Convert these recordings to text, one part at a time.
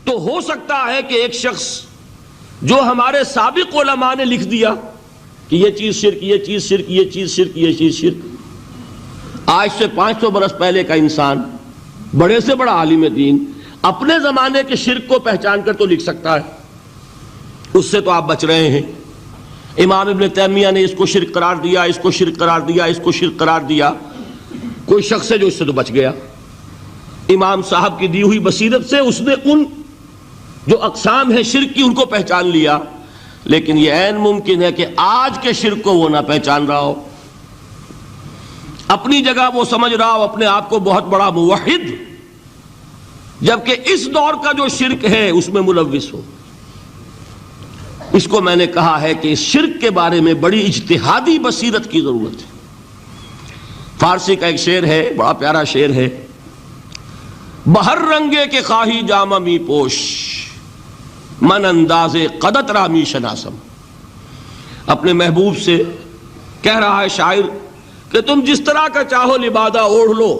تو ہو سکتا ہے کہ ایک شخص جو ہمارے سابق علماء نے لکھ دیا کہ یہ چیز شرک، یہ چیز شرک، یہ چیز شرک، یہ چیز شرک، آج سے 500 برس پہلے کا انسان بڑے سے بڑا عالم دین اپنے زمانے کے شرک کو پہچان کر تو لکھ سکتا ہے، اس سے تو آپ بچ رہے ہیں۔ امام ابن تیمیہ نے اس کو شرک قرار دیا، اس کو شرک قرار دیا، اس کو شرک قرار دیا، کوئی شخص ہے جو اس سے تو بچ گیا۔ امام صاحب کی دی ہوئی بصیرت سے اس نے ان جو اقسام ہیں شرک کی ان کو پہچان لیا، لیکن یہ عین ممکن ہے کہ آج کے شرک کو وہ نہ پہچان رہا ہو، اپنی جگہ وہ سمجھ رہا ہو اپنے آپ کو بہت بڑا موحد، جبکہ اس دور کا جو شرک ہے اس میں ملوث ہو۔ اس کو میں نے کہا ہے کہ اس شرک کے بارے میں بڑی اجتہادی بصیرت کی ضرورت ہے۔ فارسی کا ایک شعر ہے، بڑا پیارا شعر ہے، بہر رنگے کے خواہی جامہ می پوش، من انداز قدت رامی شناسم۔ اپنے محبوب سے کہہ رہا ہے شاعر کہ تم جس طرح کا چاہو لبادہ اوڑھ لو،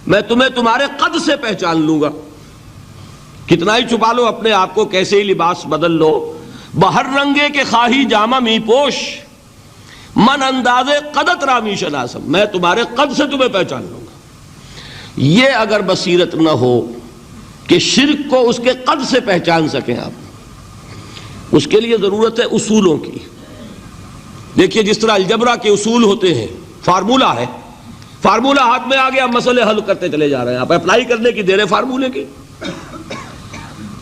میں تمہیں تمہارے قد سے پہچان لوں گا، کتنا ہی چھپا لو اپنے آپ کو، کیسے ہی لباس بدل لو، بہر رنگے کے خواہی جامہ می پوش، من انداز قدت رامی شناسم، میں تمہارے قد سے تمہیں پہچان لوں گا۔ یہ اگر بصیرت نہ ہو کہ شرک کو اس کے قد سے پہچان سکیں آپ، اس کے لیے ضرورت ہے اصولوں کی۔ دیکھیے جس طرح الجبرا کے اصول ہوتے ہیں، فارمولہ ہے، فارمولہ ہاتھ میں آ گیا، مسئلے حل کرتے چلے جا رہے ہیں، آپ اپلائی کرنے کی دیر ہے فارمولے کی۔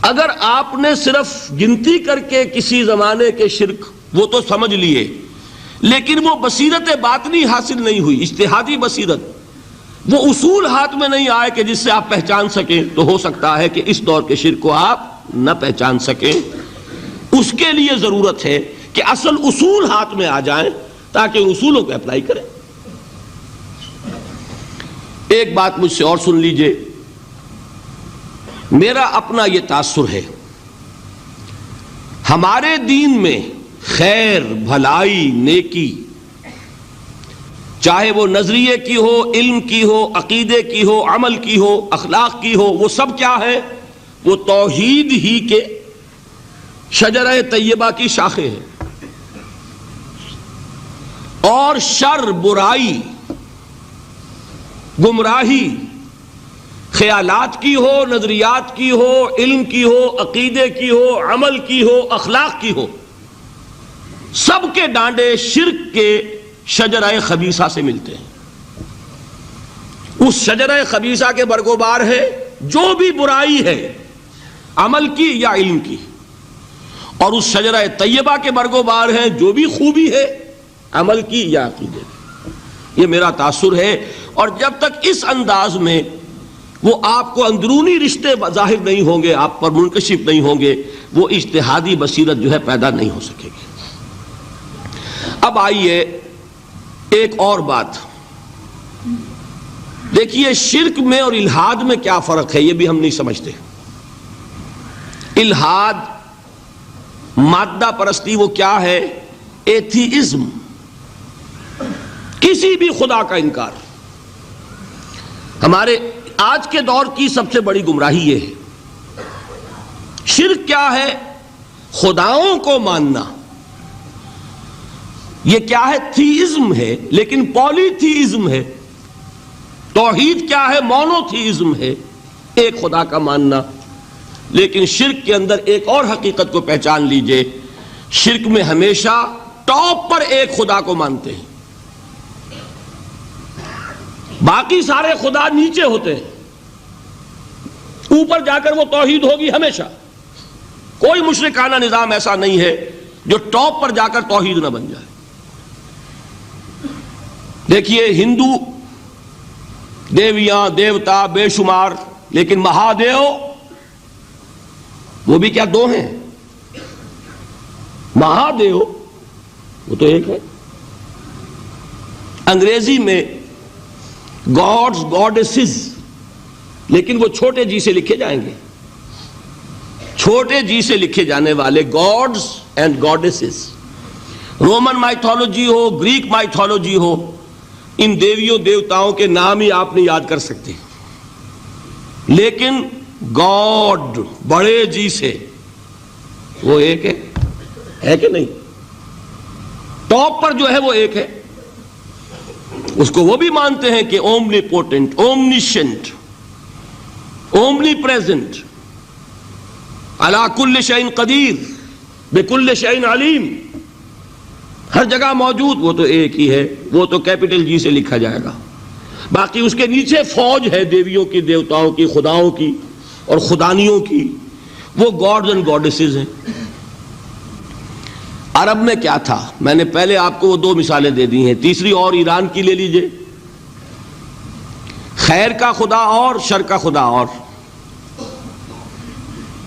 اگر آپ نے صرف گنتی کر کے کسی زمانے کے شرک وہ تو سمجھ لیے، لیکن وہ بصیرت باطنی حاصل نہیں ہوئی، اجتہادی بصیرت، وہ اصول ہاتھ میں نہیں آئے کہ جس سے آپ پہچان سکیں، تو ہو سکتا ہے کہ اس دور کے شرک کو آپ نہ پہچان سکیں۔ اس کے لیے ضرورت ہے کہ اصل اصول ہاتھ میں آ جائیں تاکہ ان اصولوں کو اپلائی کریں۔ ایک بات مجھ سے اور سن لیجئے، میرا اپنا یہ تاثر ہے، ہمارے دین میں خیر، بھلائی، نیکی، چاہے وہ نظریے کی ہو، علم کی ہو، عقیدے کی ہو، عمل کی ہو، اخلاق کی ہو، وہ سب کیا ہے؟ وہ توحید ہی کے شجرہ طیبہ کی شاخیں ہیں۔ اور شر، برائی، گمراہی، خیالات کی ہو، نظریات کی ہو، علم کی ہو، عقیدے کی ہو، عمل کی ہو، اخلاق کی ہو، سب کے ڈانڈے شرک کے شجرہ خبیثہ سے ملتے ہیں۔ اس شجرہ خبیثہ کے برگوبار ہے جو بھی برائی ہے، عمل کی یا علم کی، اور اس شجرہ طیبہ کے برگوبار ہے جو بھی خوبی ہے، عمل کی یا عقیدے کی۔ یہ میرا تاثر ہے، اور جب تک اس انداز میں وہ آپ کو اندرونی رشتے ظاہر نہیں ہوں گے، آپ پر منکشف نہیں ہوں گے، وہ اجتہادی بصیرت جو ہے پیدا نہیں ہو سکے گی۔ اب آئیے ایک اور بات دیکھیے، شرک میں اور الحاد میں کیا فرق ہے، یہ بھی ہم نہیں سمجھتے۔ الحاد، مادہ پرستی، وہ کیا ہے؟ ایتھیزم، کسی بھی خدا کا انکار۔ ہمارے آج کے دور کی سب سے بڑی گمراہی یہ ہے۔ شرک کیا ہے؟ خداؤں کو ماننا۔ یہ کیا ہے؟ تھیزم ہے، لیکن پولی تھیزم ہے۔ توحید کیا ہے؟ مونو تھیزم ہے، ایک خدا کا ماننا۔ لیکن شرک کے اندر ایک اور حقیقت کو پہچان لیجئے، شرک میں ہمیشہ ٹاپ پر ایک خدا کو مانتے ہیں، باقی سارے خدا نیچے ہوتے ہیں، اوپر جا کر وہ توحید ہوگی ہمیشہ۔ کوئی مشرکانہ نظام ایسا نہیں ہے جو ٹاپ پر جا کر توحید نہ بن جائے۔ دیکھیے ہندو دیویاں، دیوتا بے شمار، لیکن مہادیو وہ بھی کیا دو ہیں؟ مہادیو وہ تو ایک ہے۔ انگریزی میں گاڈز، گاڈیسز، لیکن وہ چھوٹے جی سے لکھے جائیں گے، چھوٹے جی سے لکھے جانے والے gods and goddesses. Roman mythology ہو، گریک مائتھولوجی ہو، ان دیویوں دیوتاؤں کے نام ہی آپ نہیں یاد کر سکتے، لیکن گاڈ بڑے جی سے، وہ ایک ہے کہ نہیں؟ ٹاپ پر جو ہے وہ ایک ہے، اس کو وہ بھی مانتے ہیں کہ اومنی پوٹنٹ، اومنیشنٹ، اومنی پریزنٹ، علی کل شیء قدیر، بکل شیء علیم، ہر جگہ موجود، وہ تو ایک ہی ہے، وہ تو کیپٹل جی سے لکھا جائے گا۔ باقی اس کے نیچے فوج ہے دیویوں کی، دیوتاؤں کی، خداؤں کی اور خدانیوں کی، وہ گاڈز اینڈ گاڈیسز ہیں۔ عرب میں کیا تھا؟ میں نے پہلے آپ کو وہ دو مثالیں دے دی ہیں، تیسری اور ایران کی لے لیجئے، خیر کا خدا اور شر کا خدا اور،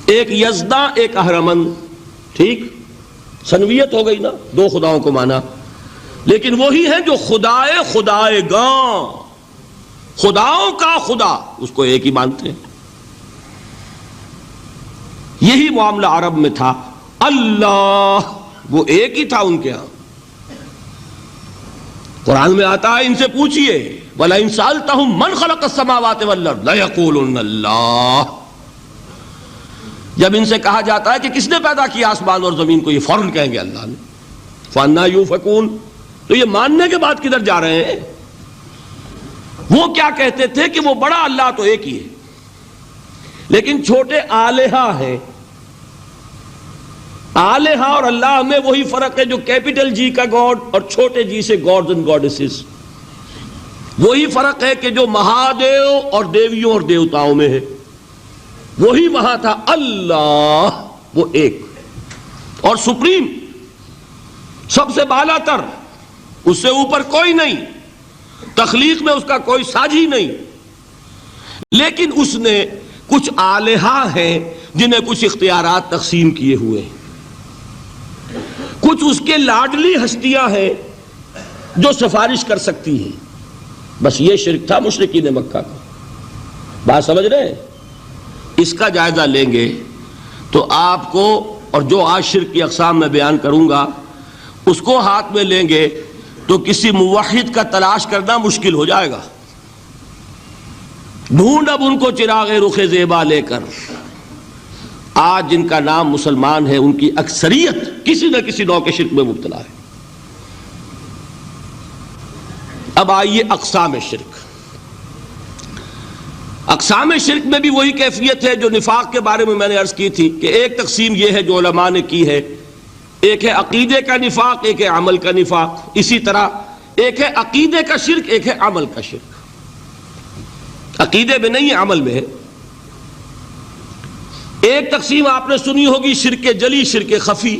ایک یزداں ایک اہرمن، ٹھیک، سنویت ہو گئی نا، دو خداؤں کو مانا، لیکن وہی ہے جو خدائے خدائے گاں، خداؤں کا خدا، اس کو ایک ہی مانتے ہیں۔ یہی معاملہ عرب میں تھا، اللہ وہ ایک ہی تھا ان کے ہاں۔ قرآن میں آتا ہے ان سے پوچھئے وَلَئِن سَأَلْتَهُم مَّنْ خَلَقَ السَّمَاوَاتِ وَالْأَرْضَ لَيَقُولُنَّ اللَّهُ، جب ان سے کہا جاتا ہے کہ کس نے پیدا کیا آسمان اور زمین کو، یہ فوراً کہیں گے اللہ نے۔ فَأَنَّىٰ يُؤْفَكُونَ، تو یہ ماننے کے بعد کدھر جا رہے ہیں؟ وہ کیا کہتے تھے کہ وہ بڑا اللہ تو ایک ہی ہے، لیکن چھوٹے آلہہ ہیں۔ آلہہ اور اللہ میں وہی فرق ہے جو کیپٹل جی کا گاڈ اور چھوٹے جی سے گاڈز اینڈ گاڈیسز، وہی فرق ہے کہ جو مہادیو اور دیویوں اور دیوتاؤں میں ہے، وہی وہاں تھا اللہ، وہ ایک اور سپریم، سب سے بالا تر، اس سے اوپر کوئی نہیں، تخلیق میں اس کا کوئی ساجی نہیں، لیکن اس نے کچھ آلہہ ہیں جنہیں کچھ اختیارات تقسیم کیے ہوئے ہیں، کچھ اس کے لاڈلی ہستیاں ہیں جو سفارش کر سکتی ہیں۔ بس یہ شرک تھا مشرکین مکہ کا، بات سمجھ رہے ہیں؟ اس کا جائزہ لیں گے تو آپ کو، اور جو آج شرک کی اقسام میں بیان کروں گا اس کو ہاتھ میں لیں گے تو کسی موحد کا تلاش کرنا مشکل ہو جائے گا۔ ڈھونڈ اب ان کو چراغ رخ زیبا لے کر، آج جن کا نام مسلمان ہے ان کی اکثریت کسی نہ کسی نوع کے شرک میں مبتلا ہے۔ اب آئیے اقسام شرک۔ اقسام شرک میں بھی وہی کیفیت ہے جو نفاق کے بارے میں نے عرض کی تھی کہ ایک تقسیم یہ ہے جو علماء نے کی ہے، ایک ہے عقیدے کا نفاق، ایک ہے عمل کا نفاق، اسی طرح ایک ہے عقیدے کا شرک، ایک ہے عمل کا شرک۔ عقیدے میں نہیں ہے، عمل میں ہے۔ ایک تقسیم آپ نے سنی ہوگی شرک جلی، شرک خفی،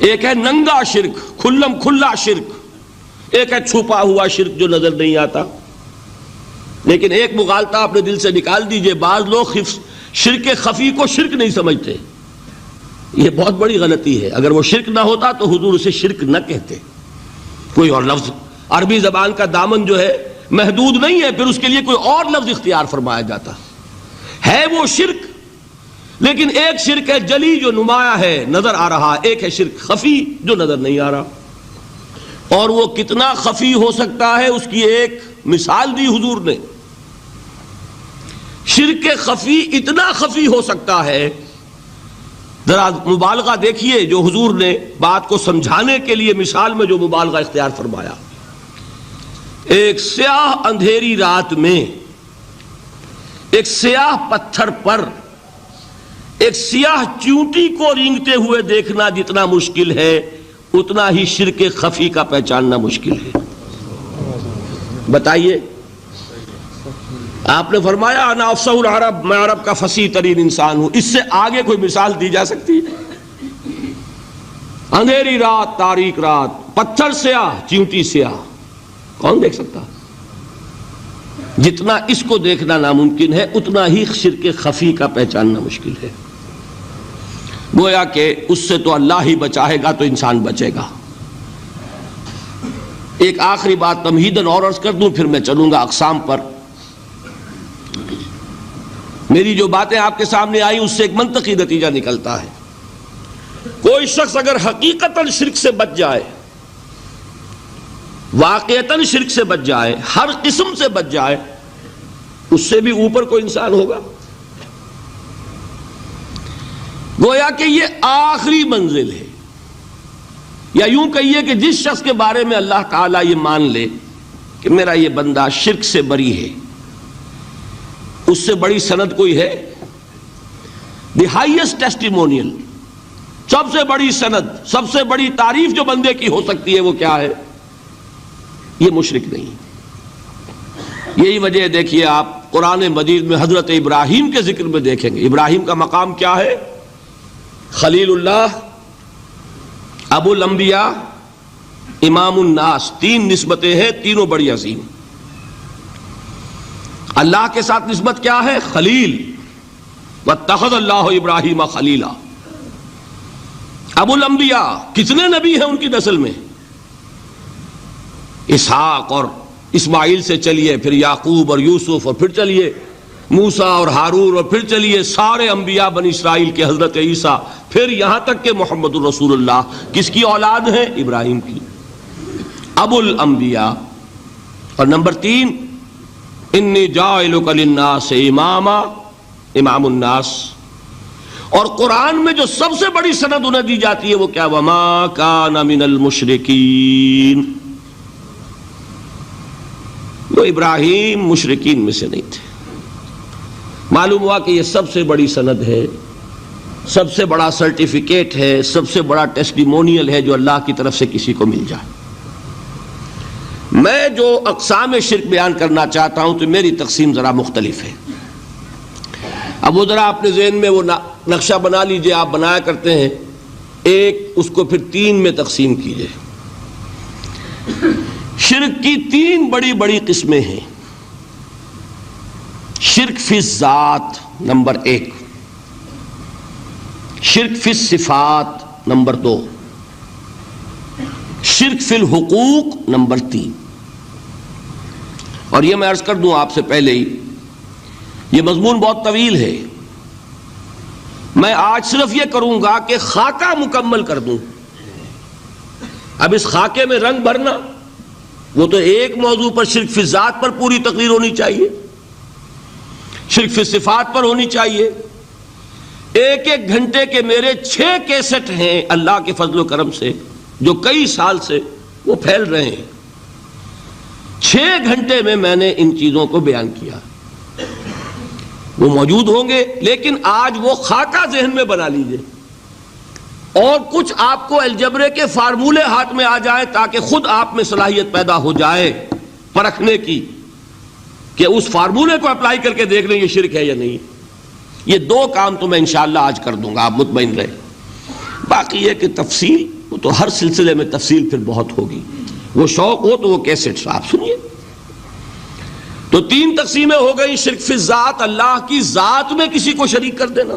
ایک ہے ننگا شرک، کھلم کھلا شرک، ایک ہے چھپا ہوا شرک جو نظر نہیں آتا۔ لیکن ایک مغالطہ اپنے دل سے نکال دیجئے، بعض لوگ شرک خفی کو شرک نہیں سمجھتے، یہ بہت بڑی غلطی ہے۔ اگر وہ شرک نہ ہوتا تو حضور اسے شرک نہ کہتے، کوئی اور لفظ، عربی زبان کا دامن جو ہے محدود نہیں ہے، پھر اس کے لیے کوئی اور لفظ اختیار فرمایا جاتا ہے وہ شرک۔ لیکن ایک شرک ہے جلی جو نمایاں ہے، نظر آ رہا، ایک ہے شرک خفی جو نظر نہیں آ رہا، اور وہ کتنا خفی ہو سکتا ہے اس کی ایک مثال دی حضور نے۔ شرک خفی اتنا خفی ہو سکتا ہے، ذرا مبالغہ دیکھیے جو حضور نے بات کو سمجھانے کے لیے مثال میں جو مبالغہ اختیار فرمایا۔ ایک سیاہ اندھیری رات میں ایک سیاہ پتھر پر ایک سیاہ چیونٹی کو رینگتے ہوئے دیکھنا جتنا مشکل ہے، اتنا ہی شرک خفی کا پہچاننا مشکل ہے۔ بتائیے، آپ نے فرمایا انا افصح العرب، میں عرب کا فصیح ترین انسان ہوں، اس سے آگے کوئی مثال دی جا سکتی ہے؟ اندھیری رات، تاریک رات، پتھر سیاہ، چیونٹی سیاہ، کون دیکھ سکتا؟ جتنا اس کو دیکھنا ناممکن ہے اتنا ہی شرک خفی کا پہچاننا مشکل ہے۔ گویا کہ اس سے تو اللہ ہی بچائے گا تو انسان بچے گا۔ ایک آخری بات تمہیداً اور عرض کر دوں، پھر میں چلوں گا اقسام پر۔ میری جو باتیں آپ کے سامنے آئی اس سے ایک منطقی نتیجہ نکلتا ہے، کوئی شخص اگر حقیقتاً شرک سے بچ جائے، واقعتاً شرک سے بچ جائے، ہر قسم سے بچ جائے، اس سے بھی اوپر کوئی انسان ہوگا؟ گویا کہ یہ آخری منزل ہے، یا یوں کہیے کہ جس شخص کے بارے میں اللہ تعالیٰ یہ مان لے کہ میرا یہ بندہ شرک سے بری ہے، اس سے بڑی سند کوئی ہے؟ دی ہائیسٹ ٹیسٹیمونیل، سب سے بڑی سند، سب سے بڑی تعریف جو بندے کی ہو سکتی ہے وہ کیا ہے؟ یہ مشرک نہیں۔ یہی وجہ ہے، دیکھیے آپ قرآن مجید میں حضرت ابراہیم کے ذکر میں دیکھیں گے، ابراہیم کا مقام کیا ہے؟ خلیل اللہ، ابو الانبیاء، امام الناس، تین نسبتیں ہیں، تینوں بڑی عظیم۔ اللہ کے ساتھ نسبت کیا ہے؟ خلیل، واتخذ اللہ ابراہیم خلیلا۔ ابو الانبیاء، کتنے نبی ہیں ان کی نسل میں؟ اسحاق اور اسماعیل سے چلیے، پھر یعقوب اور یوسف، اور پھر چلیے موسیٰ اور ہارون، اور پھر چلیے سارے انبیاء بنی اسرائیل کے، حضرت عیسیٰ، پھر یہاں تک کہ محمد الرسول اللہ کس کی اولاد ہے؟ ابراہیم کی، ابو الانبیاء۔ اور نمبر 3، انی جاعلک للناس اماما، امام الناس۔ اور قرآن میں جو سب سے بڑی سند انہیں دی جاتی ہے وہ کیا؟ وما کان من المشرکین، وہ ابراہیم مشرکین میں سے نہیں تھے۔ معلوم ہوا کہ یہ سب سے بڑی سند ہے، سب سے بڑا سرٹیفکیٹ ہے، سب سے بڑا ٹیسٹیمونیل ہے جو اللہ کی طرف سے کسی کو مل جائے۔ میں جو اقسام شرک بیان کرنا چاہتا ہوں تو میری تقسیم ذرا مختلف ہے۔ اب وہ ذرا اپنے ذہن میں وہ نقشہ بنا لیجئے، آپ بنایا کرتے ہیں ایک، اس کو پھر 3 میں تقسیم کیجئے۔ شرک کی 3 بڑی بڑی قسمیں ہیں۔ شرک فی الذات نمبر 1، شرک فی الصفات نمبر 2، شرک فی الحقوق نمبر 3۔ اور یہ میں عرض کر دوں آپ سے پہلے ہی، یہ مضمون بہت طویل ہے، میں آج صرف یہ کروں گا کہ خاکہ مکمل کر دوں۔ اب اس خاکے میں رنگ بھرنا، وہ تو ایک موضوع پر شرک فی الذات پر پوری تقریر ہونی چاہیے، شرک فی صفات پر ہونی چاہیے۔ ایک ایک گھنٹے کے میرے 6 کیسٹ ہیں اللہ کے فضل و کرم سے، جو کئی سال سے وہ پھیل رہے ہیں۔ 6 گھنٹے میں نے ان چیزوں کو بیان کیا، وہ موجود ہوں گے، لیکن آج وہ خاکہ ذہن میں بنا لیجئے، اور کچھ آپ کو الجبرے کے فارمولے ہاتھ میں آ جائیں تاکہ خود آپ میں صلاحیت پیدا ہو جائے پرکھنے کی کہ اس فارمولے کو اپلائی کر کے دیکھ لیں یہ شرک ہے یا نہیں۔ یہ 2 کام تو میں انشاءاللہ آج کر دوں گا، آپ مطمئن رہے۔ باقی یہ کہ تفصیل، وہ تو ہر سلسلے میں تفصیل پھر بہت ہوگی، وہ شوق ہو تو وہ کیسٹس آپ سنیے۔ تو 3 تقسیمیں ہو گئی۔ شرک فی الذات، اللہ کی ذات میں کسی کو شریک کر دینا،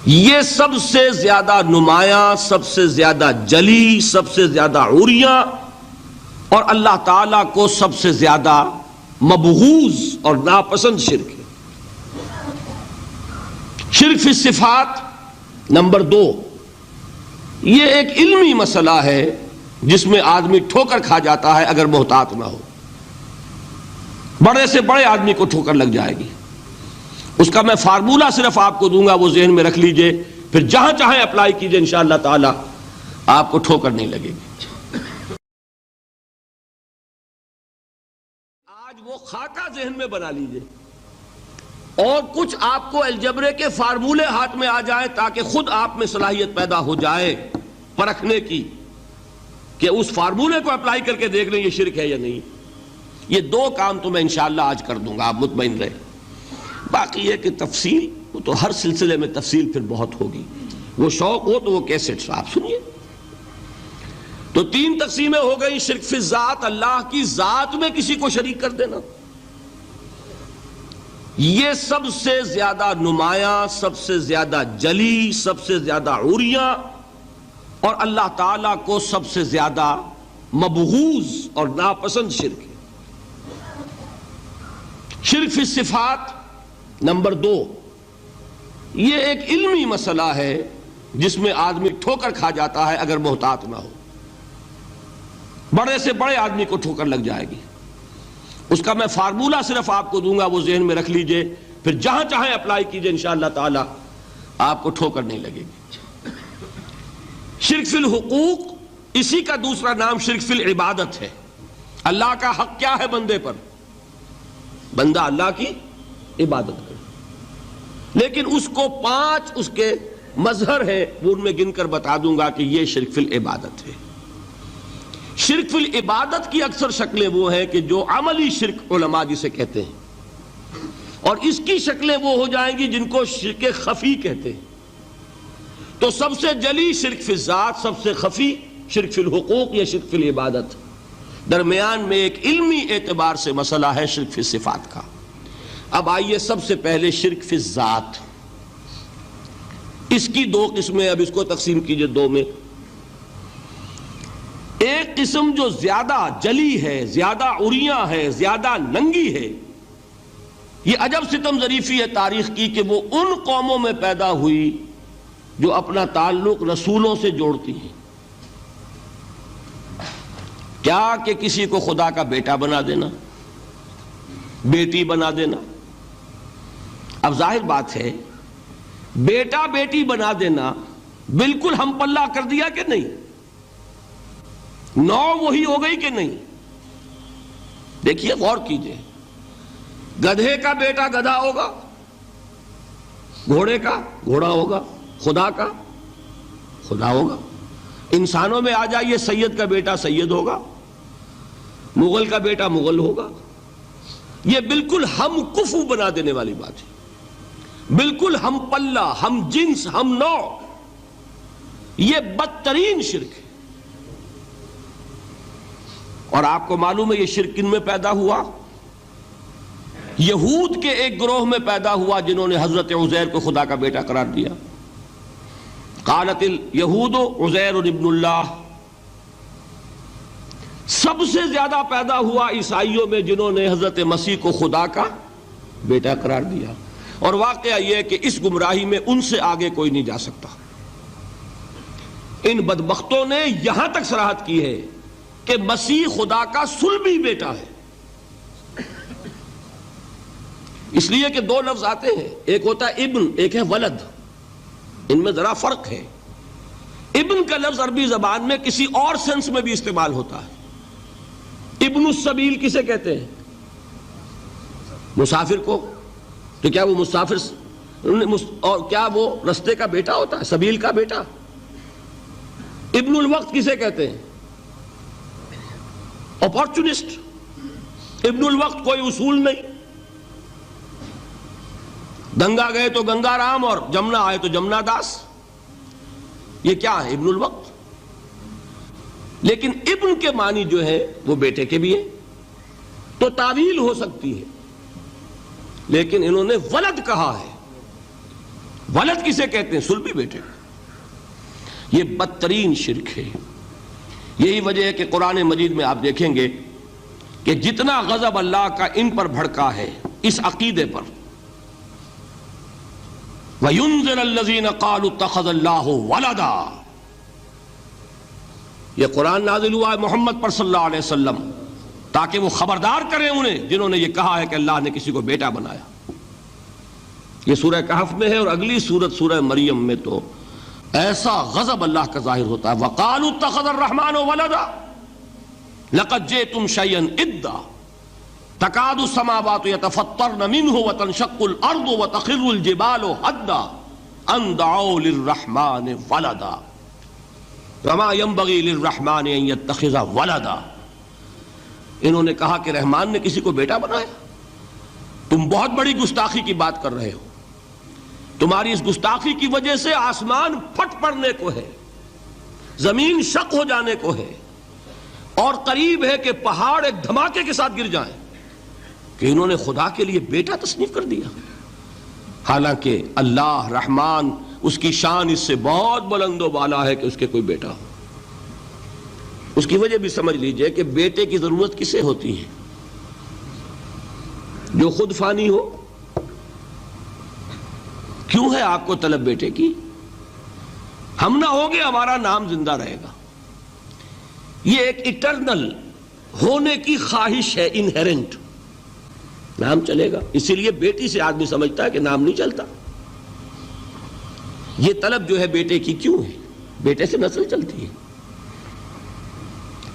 یہ سب سے زیادہ نمایاں، سب سے زیادہ جلی، سب سے زیادہ عریاں، اور اللہ تعالیٰ کو سب سے زیادہ مبغوض اور ناپسند شرک ہے۔ شرک فی الصفات نمبر 2، یہ ایک علمی مسئلہ ہے جس میں آدمی ٹھوکر کھا جاتا ہے اگر محتاط نہ ہو، بڑے سے بڑے آدمی کو ٹھوکر لگ جائے گی۔ اس کا میں فارمولہ صرف آپ کو دوں گا، وہ ذہن میں رکھ لیجئے، پھر جہاں چاہیں اپلائی کیجئے، انشاءاللہ تعالی آپ کو ٹھوکر نہیں لگے گی۔ آج وہ خاکہ ذہن میں بنا لیجئے، اور کچھ آپ کو الجبرے کے فارمولے ہاتھ میں آ جائیں تاکہ خود آپ میں صلاحیت پیدا ہو جائے پرکھنے کی کہ اس فارمولے کو اپلائی کر کے دیکھ لیں یہ شرک ہے یا نہیں۔ یہ 2 کام تو میں انشاءاللہ آج کر دوں گا، آپ مطمئن رہے۔ باقی یہ کہ تفصیل، وہ تو ہر سلسلے میں تفصیل پھر بہت ہوگی، وہ شوق ہو تو وہ کیسٹس آپ سنیے۔ تو 3 تقسیمیں ہو گئی۔ شرک فی الذات، اللہ کی ذات میں کسی کو شریک کر دینا، یہ سب سے زیادہ نمایاں، سب سے زیادہ جلی، سب سے زیادہ عریاں، اور اللہ تعالیٰ کو سب سے زیادہ مبغوض اور ناپسند شرک ہے۔ شرک فی الصفات نمبر 2، یہ ایک علمی مسئلہ ہے جس میں آدمی ٹھوکر کھا جاتا ہے اگر محتاط نہ ہو، بڑے سے بڑے آدمی کو ٹھوکر لگ جائے گی۔ اس کا میں فارمولہ صرف آپ کو دوں گا، وہ ذہن میں رکھ لیجئے، پھر جہاں چاہیں اپلائی کیجئے، انشاءاللہ تعالی آپ کو ٹھوکر نہیں لگے گی۔ شرک فی الحقوق، اسی کا دوسرا نام شرک فی العبادت ہے۔ اللہ کا حق کیا ہے بندے پر؟ بندہ اللہ کی عبادت کرے، لیکن اس کو 5 اس کے مظہر ہیں، وہ ان میں گن کر بتا دوں گا کہ یہ شرک فی العبادت ہے۔ شرک فی العبادت کی اکثر شکلیں وہ ہیں کہ جو عملی شرک علماء جسے کہتے ہیں، اور اس کی شکلیں وہ ہو جائیں گی جن کو شرک خفی کہتے ہیں۔ تو سب سے جلی شرک فی الذات، سب سے خفی شرک فی الحقوق یا شرک فی العبادت۔ درمیان میں ایک علمی اعتبار سے مسئلہ ہے شرک فی صفات کا۔ اب آئیے سب سے پہلے شرک فی الذات، اس کی 2 قسمیں، اب اس کو تقسیم کیجئے 2 میں۔ ایک قسم جو زیادہ جلی ہے، زیادہ عریاں ہے، زیادہ ننگی ہے، یہ عجب ستم ظریفی ہے تاریخ کی کہ وہ ان قوموں میں پیدا ہوئی جو اپنا تعلق رسولوں سے جوڑتی ہیں۔ کیا کہ کسی کو خدا کا بیٹا بنا دینا، بیٹی بنا دینا۔ اب ظاہر بات ہے بیٹا بیٹی بنا دینا بالکل ہم پلہ کر دیا کہ نہیں؟ نو وہی ہو گئی کہ نہیں؟ دیکھیے غور کیجئے، گدھے کا بیٹا گدھا ہوگا، گھوڑے کا گھوڑا ہوگا، خدا کا خدا ہوگا۔ انسانوں میں آ جائیے، سید کا بیٹا سید ہوگا، مغل کا بیٹا مغل ہوگا۔ یہ بالکل ہم کفو بنا دینے والی بات ہے، بالکل ہم پلہ، ہم جنس، ہم نوع۔ یہ بدترین شرک ہے، اور آپ کو معلوم ہے یہ شرک کن میں پیدا ہوا؟ یہود کے ایک گروہ میں پیدا ہوا جنہوں نے حضرت عزیر کو خدا کا بیٹا قرار دیا۔ قالت الیہود عزیر ابن اللہ۔ سب سے زیادہ پیدا ہوا عیسائیوں میں جنہوں نے حضرت مسیح کو خدا کا بیٹا قرار دیا، اور واقعہ یہ ہے کہ اس گمراہی میں ان سے آگے کوئی نہیں جا سکتا۔ ان بدبختوں نے یہاں تک صراحت کی ہے کہ مسیح خدا کا صلبی بیٹا ہے۔ اس لیے کہ 2 لفظ آتے ہیں، ایک ہوتا ہے ابن، ایک ہے ولد، ان میں ذرا فرق ہے۔ ابن کا لفظ عربی زبان میں کسی اور سینس میں بھی استعمال ہوتا ہے۔ ابن السبیل کسے کہتے ہیں؟ مسافر کو۔ تو کیا وہ مسافر اور کیا وہ رستے کا بیٹا ہوتا ہے، سبیل کا بیٹا؟ ابن الوقت کسے کہتے ہیں؟ اپارچونسٹ۔ ابن الوقت کوئی اصول نہیں، گنگا گئے تو گنگا رام اور جمنا آئے تو جمنا داس۔ یہ کیا ہے؟ ابن الوقت۔ لیکن ابن کے معنی جو ہے وہ بیٹے کے بھی ہیں، تو تعویل ہو سکتی ہے، لیکن انہوں نے ولد کہا ہے۔ ولد کسے کہتے ہیں؟ صلبی بیٹے۔ یہ بدترین شرک ہے۔ یہی وجہ ہے کہ قرآن مجید میں آپ دیکھیں گے کہ جتنا غضب اللہ کا ان پر بھڑکا ہے اس عقیدے پر، وَيُنذِرَ الَّذِينَ قَالُوا اتَّخَذَ اللَّهُ وَلَدًا، یہ قرآن نازل ہوا ہے محمد پر صلی اللہ علیہ وسلم تاکہ وہ خبردار کریں انہیں جنہوں نے یہ کہا ہے کہ اللہ نے کسی کو بیٹا بنایا۔ یہ سورہ کہف میں ہے، اور اگلی سورت سورہ مریم میں تو ایسا غضب اللہ کا ظاہر ہوتا ہے۔ وَقَالُوا اتَّخَذَ الرَّحْمَنُ وَلَدًا لَقَدْ جِئْتُمْ شَيْئًا إِدًّا تَكَادُ السَّمَاوَاتُ يَتَفَطَّرْنَ مِنْهُ وَتَنشَقُّ الْأَرْضُ وَتَخِرُّ الْجِبَالُ هَدًّا أَن دَعَوْا لِلرَّحْمَنِ وَلَدًا وَمَا يَنبَغِي لِلرَّحْمَنِ أَن يَتَّخِذَ وَلَدًا۔ انہوں نے کہا کہ رحمان نے کسی کو بیٹا بنایا۔ تم بہت بڑی گستاخی کی بات کر رہے ہو، تمہاری اس گستاخی کی وجہ سے آسمان پھٹ پڑنے کو ہے، زمین شق ہو جانے کو ہے، اور قریب ہے کہ پہاڑ ایک دھماکے کے ساتھ گر جائیں، کہ انہوں نے خدا کے لیے بیٹا تصنیف کر دیا۔ حالانکہ اللہ رحمان، اس کی شان اس سے بہت بلند و بالا ہے کہ اس کے کوئی بیٹا ہو۔ اس کی وجہ بھی سمجھ لیجئے کہ بیٹے کی ضرورت کسے ہوتی ہے؟ جو خود فانی ہو۔ کیوں ہے آپ کو طلب بیٹے کی؟ ہم نہ ہوگے ہمارا نام زندہ رہے گا۔ یہ ایک اٹرنل ہونے کی خواہش ہے، انہیرنٹ، نام چلے گا۔ اسی لیے بیٹی سے آدمی سمجھتا ہے کہ نام نہیں چلتا۔ یہ طلب جو ہے بیٹے کی کیوں ہے؟ بیٹے سے نسل چلتی ہے.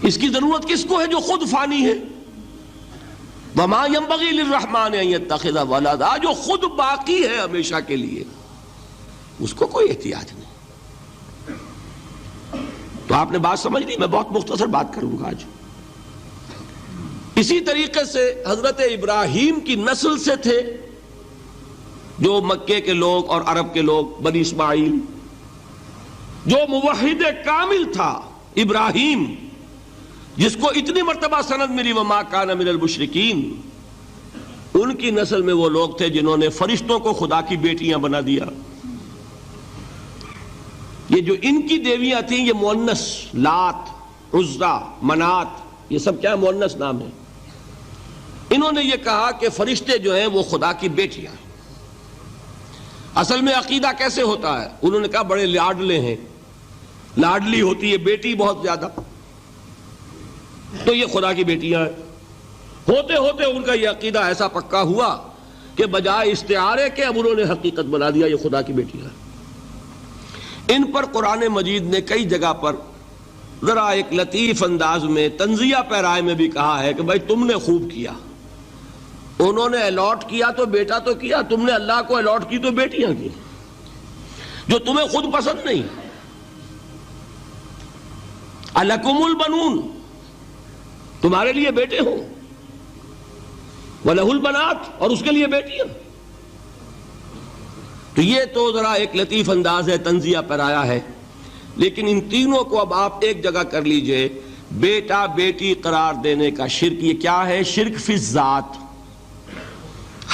اس کی ضرورت کس کو ہے جو خود فانی ہے؟ وَمَا يَنبَغِي لِلرَّحْمَٰنِ أَن يَتَّخِذَ وَلَدًا، جو خود باقی ہے ہمیشہ کے لیے، اس کو کوئی احتیاج نہیں. تو آپ نے بات سمجھ لی. میں بہت مختصر بات کروں گا آج. اسی طریقے سے حضرت ابراہیم کی نسل سے تھے جو مکے کے لوگ اور عرب کے لوگ، بنی اسماعیل. جو موحد کامل تھا ابراہیم، جس کو اتنی مرتبہ سند ملی وما کان من المشرکین، ان کی نسل میں وہ لوگ تھے جنہوں نے فرشتوں کو خدا کی بیٹیاں بنا دیا. یہ جو ان کی دیویاں تھیں یہ مؤنث، لات، عزا، منات، یہ سب کیا مؤنث نام ہے. انہوں نے یہ کہا کہ فرشتے جو ہیں وہ خدا کی بیٹیاں ہیں. اصل میں عقیدہ کیسے ہوتا ہے؟ انہوں نے کہا بڑے لاڈلے ہیں، لاڈلی ہوتی ہے بیٹی بہت زیادہ، تو یہ خدا کی بیٹیاں ہیں. ہوتے ہوتے ان کا یہ عقیدہ ایسا پکا ہوا کہ بجائے استعارے کے اب انہوں نے حقیقت بنا دیا یہ خدا کی بیٹیاں ہیں. ان پر قرآن مجید نے کئی جگہ پر ذرا ایک لطیف انداز میں تنزیہ پیرائے میں بھی کہا ہے کہ بھائی تم نے خوب کیا، انہوں نے الاٹ کیا تو بیٹا تو کیا، تم نے اللہ کو الاٹ کی تو بیٹیاں کی جو تمہیں خود پسند نہیں. الکم البنون، تمہارے لیے بیٹے ہوں، وَلَهُ الْبَنَاتُ، اور اس کے لیے بیٹیاں. تو یہ تو ذرا ایک لطیف انداز ہے، تنزیہ پیرایا ہے. لیکن ان تینوں کو اب آپ ایک جگہ کر لیجئے. بیٹا بیٹی قرار دینے کا شرک، یہ کیا ہے؟ شرک فی الذات،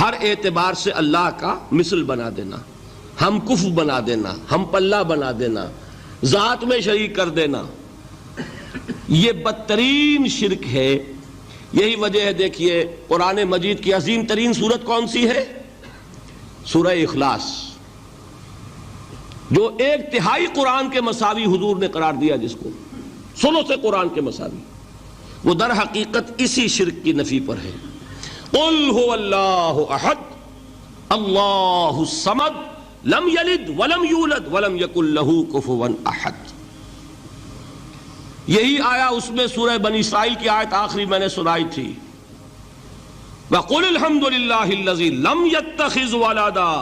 ہر اعتبار سے اللہ کا مثل بنا دینا، ہم کف بنا دینا، ہم پلہ بنا دینا، ذات میں شریک کر دینا. یہ بدترین شرک ہے. یہی وجہ ہے دیکھیے قرآن مجید کی عظیم ترین سورت کون سی ہے؟ سورہ اخلاص، جو ایک تہائی قرآن کے مساوی حضور نے قرار دیا، جس کو سنو سے قرآن کے مساوی، وہ در حقیقت اسی شرک کی نفی پر ہے. قل هو اللہ احد اللہ الصمد لم یلد ولم یولد ولم یکن لہ کفوا احد. یہی آیا اس میں سورہ بنی اسرائیل کی آیت آخری میں نے سنائی تھی، وَقُلِ الْحَمْدُ لِلَّهِ الَّذِي لَمْ يَتَّخِذْ وَلَدًا.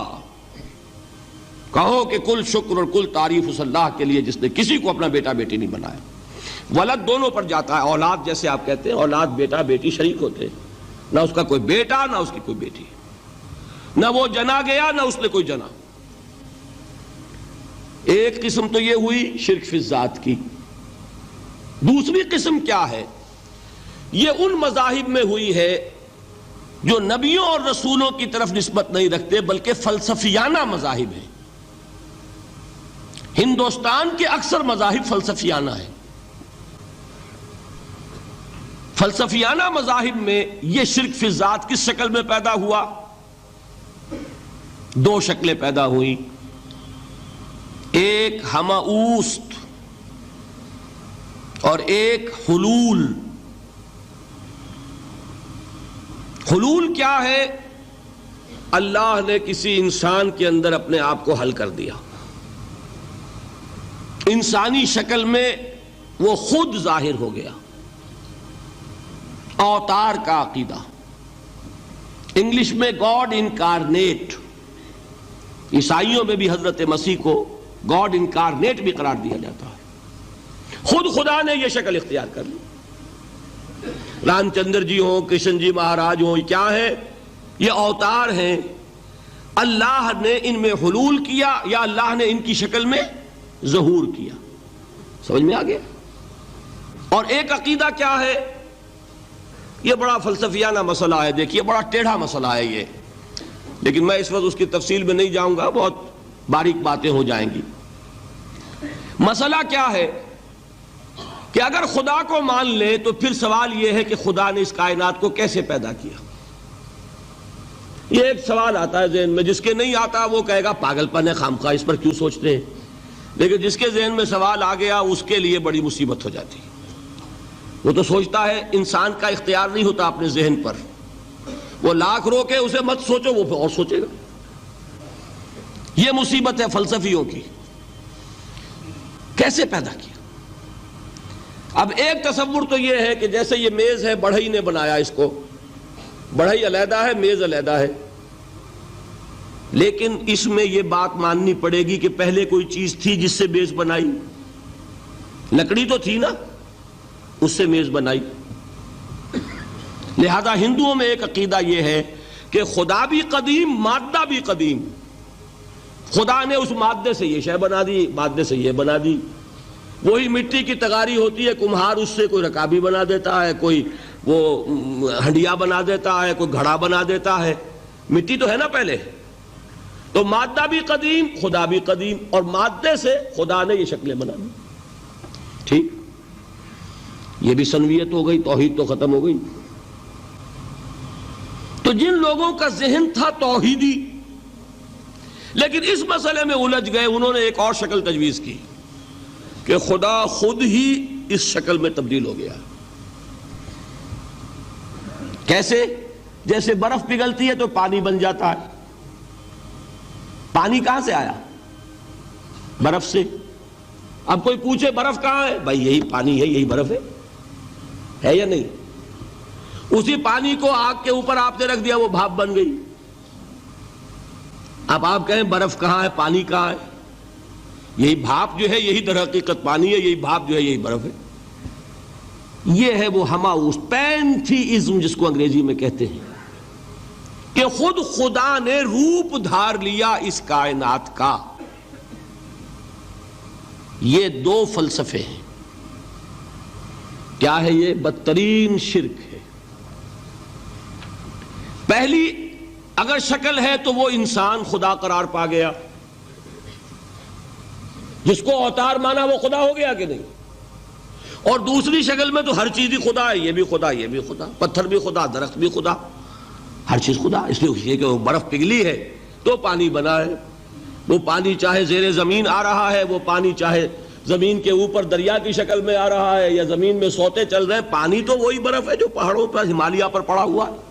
کہو کہ کل شکر اور کل تعریف اس اللہ کے لیے جس نے کسی کو اپنا بیٹا بیٹی نہیں بنایا. ولد دونوں پر جاتا ہے، اولاد جیسے آپ کہتے ہیں، اولاد بیٹا بیٹی شریک ہوتے ہیں، نہ اس کا کوئی بیٹا نہ اس کی کوئی بیٹی، نہ وہ جنا گیا نہ اس نے کوئی جنا. ایک قسم تو یہ ہوئی شرک فی الذات کی. دوسری قسم کیا ہے؟ یہ ان مذاہب میں ہوئی ہے جو نبیوں اور رسولوں کی طرف نسبت نہیں رکھتے بلکہ فلسفیانہ مذاہب ہیں. ہندوستان کے اکثر مذاہب فلسفیانہ ہیں. فلسفیانہ مذاہب میں یہ شرک فی الذات کس شکل میں پیدا ہوا؟ دو شکلیں پیدا ہوئیں. ایک ہماؤست اور ایک حلول. حلول کیا ہے؟ اللہ نے کسی انسان کے اندر اپنے آپ کو حل کر دیا، انسانی شکل میں وہ خود ظاہر ہو گیا. اوتار کا عقیدہ، انگلش میں گاڈ انکارنیٹ. عیسائیوں میں بھی حضرت مسیح کو گاڈ انکارنیٹ بھی قرار دیا جاتا ہے. خود خدا نے یہ شکل اختیار کر لی. رام چندر جی ہوں، کرشن جی مہاراج ہوں، کیا ہے؟ یہ اوتار ہیں. اللہ نے ان میں حلول کیا یا اللہ نے ان کی شکل میں ظہور کیا. سمجھ میں آ گیا؟ اور ایک عقیدہ کیا ہے؟ یہ بڑا فلسفیانہ مسئلہ ہے، دیکھیے بڑا ٹیڑھا مسئلہ ہے یہ، لیکن میں اس وقت اس کی تفصیل میں نہیں جاؤں گا، بہت باریک باتیں ہو جائیں گی. مسئلہ کیا ہے کہ اگر خدا کو مان لے تو پھر سوال یہ ہے کہ خدا نے اس کائنات کو کیسے پیدا کیا. یہ ایک سوال آتا ہے ذہن میں، جس کے نہیں آتا وہ کہے گا پاگل پن ہے، خامخواہ اس پر کیوں سوچتے ہیں. لیکن جس کے ذہن میں سوال آ گیا اس کے لیے بڑی مصیبت ہو جاتی. وہ تو سوچتا ہے، انسان کا اختیار نہیں ہوتا اپنے ذہن پر. وہ لاکھ روکے اسے مت سوچو، وہ اور سوچے گا. یہ مصیبت ہے فلسفیوں کی. کیسے پیدا کیا؟ اب ایک تصور تو یہ ہے کہ جیسے یہ میز ہے، بڑھئی نے بنایا اس کو، بڑھئی علیحدہ ہے، میز علیحدہ ہے، لیکن اس میں یہ بات ماننی پڑے گی کہ پہلے کوئی چیز تھی جس سے میز بنائی. لکڑی تو تھی نا، اس سے میز بنائی. لہذا ہندوؤں میں ایک عقیدہ یہ ہے کہ خدا بھی قدیم، مادہ بھی قدیم. خدا نے اس مادے سے یہ شے بنا دی، مادے سے یہ بنا دی. وہی مٹی کی تغاری ہوتی ہے، کمہار اس سے کوئی رکابی بنا دیتا ہے، کوئی وہ ہنڈیا بنا دیتا ہے، کوئی گھڑا بنا دیتا ہے. مٹی تو ہے نا پہلے. تو مادہ بھی قدیم، خدا بھی قدیم، اور مادے سے خدا نے یہ شکلیں بنا دی. ٹھیک، یہ بھی سنویت ہو گئی، توحید تو ختم ہو گئی. تو جن لوگوں کا ذہن تھا توحیدی لیکن اس مسئلے میں الجھ گئے، انہوں نے ایک اور شکل تجویز کی کہ خدا خود ہی اس شکل میں تبدیل ہو گیا. کیسے؟ جیسے برف پگھلتی ہے تو پانی بن جاتا ہے. پانی کہاں سے آیا؟ برف سے. اب کوئی پوچھے برف کہاں ہے؟ بھائی یہی پانی ہے، یہی برف ہے یا نہیں؟ اسی پانی کو آگ کے اوپر آپ نے رکھ دیا، وہ بھاپ بن گئی. اب آپ کہیں برف کہاں ہے، پانی کہاں ہے؟ یہی بھاپ جو ہے یہی در حقیقت پانی ہے، یہی بھاپ جو ہے یہی برف ہے. یہ ہے وہ ہماؤس پینتھیزم جس کو انگریزی میں کہتے ہیں، کہ خود خدا نے روپ دھار لیا اس کائنات کا. یہ دو فلسفے ہیں. کیا ہے یہ؟ بدترین شرک ہے. پہلی اگر شکل ہے تو وہ انسان خدا قرار پا گیا، جس کو اوتار مانا وہ خدا ہو گیا کہ نہیں؟ اور دوسری شکل میں تو ہر چیز ہی خدا ہے، یہ بھی خدا، یہ بھی خدا، پتھر بھی خدا، درخت بھی خدا، ہر چیز خدا. اس لیے کہ وہ برف پگھلی ہے تو پانی بنا ہے. وہ پانی چاہے زیر زمین آ رہا ہے، وہ پانی چاہے زمین کے اوپر دریا کی شکل میں آ رہا ہے یا زمین میں سوتے چل رہے ہیں، پانی تو وہی برف ہے جو پہاڑوں پر ہمالیہ پر پڑا ہوا ہے،